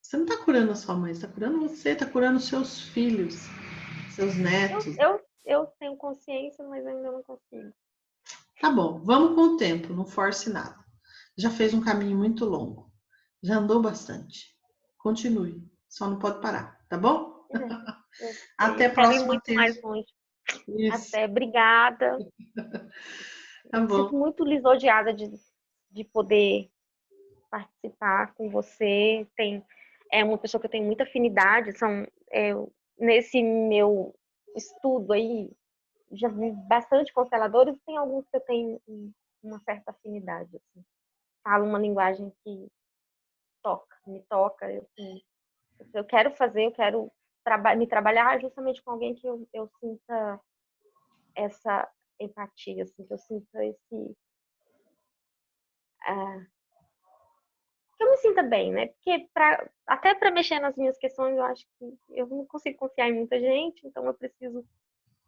B: você não está curando a sua mãe, você está curando você, está curando os seus filhos, seus netos.
A: Eu tenho consciência, mas ainda não consigo.
B: Tá bom, vamos com o tempo, não force nada. Já fez um caminho muito longo, já andou bastante. Continue, só não pode parar, tá bom?
A: Eu sei,
B: Até
A: eu
B: a
A: quero ir
B: próxima
A: muito mais
B: terça.
A: longe.
B: Isso,
A: Até, obrigada.
B: tá
A: Me sinto
B: bom.
A: muito lisonjeada de poder participar com você. É uma pessoa que eu tenho muita afinidade. Nesse meu estudo aí, já vi bastante consteladores, tem alguns que eu tenho uma certa afinidade. Assim. Falo uma linguagem que me toca. Eu quero fazer, eu quero me trabalhar justamente com alguém que eu sinta essa empatia, assim, que eu sinta esse. Que eu me sinta bem, né? Porque até para mexer nas minhas questões, eu acho que eu não consigo confiar em muita gente, então eu preciso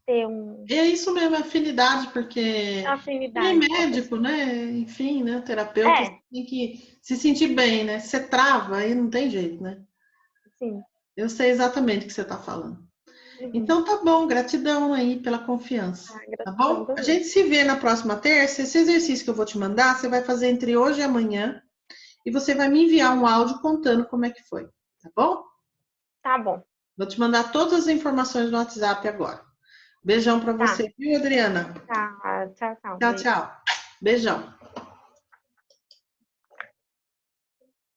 A: ter
B: É isso mesmo, é afinidade,
A: uma
B: porque nem
A: afinidade com a
B: médico,
A: pessoa.
B: né? Enfim, né? Terapeuta
A: É,
B: tem que se sentir bem, né? Você trava, aí não tem jeito, né?
A: sim.
B: Eu sei exatamente o que você está falando.
A: Uhum.
B: Então tá bom, gratidão aí pela confiança, tá
A: Gratidão
B: bom? A
A: também.
B: gente se vê na próxima terça. Esse exercício que eu vou te mandar, você vai fazer entre hoje e amanhã e você vai me enviar um áudio contando como é que foi, tá bom?
A: Tá bom.
B: Vou te mandar todas as informações no WhatsApp agora. Beijão para
A: Tá.
B: você, viu, Adriana?
A: Tá. Tchau, tchau.
B: Tchau,
A: Beijo.
B: tchau. Beijão.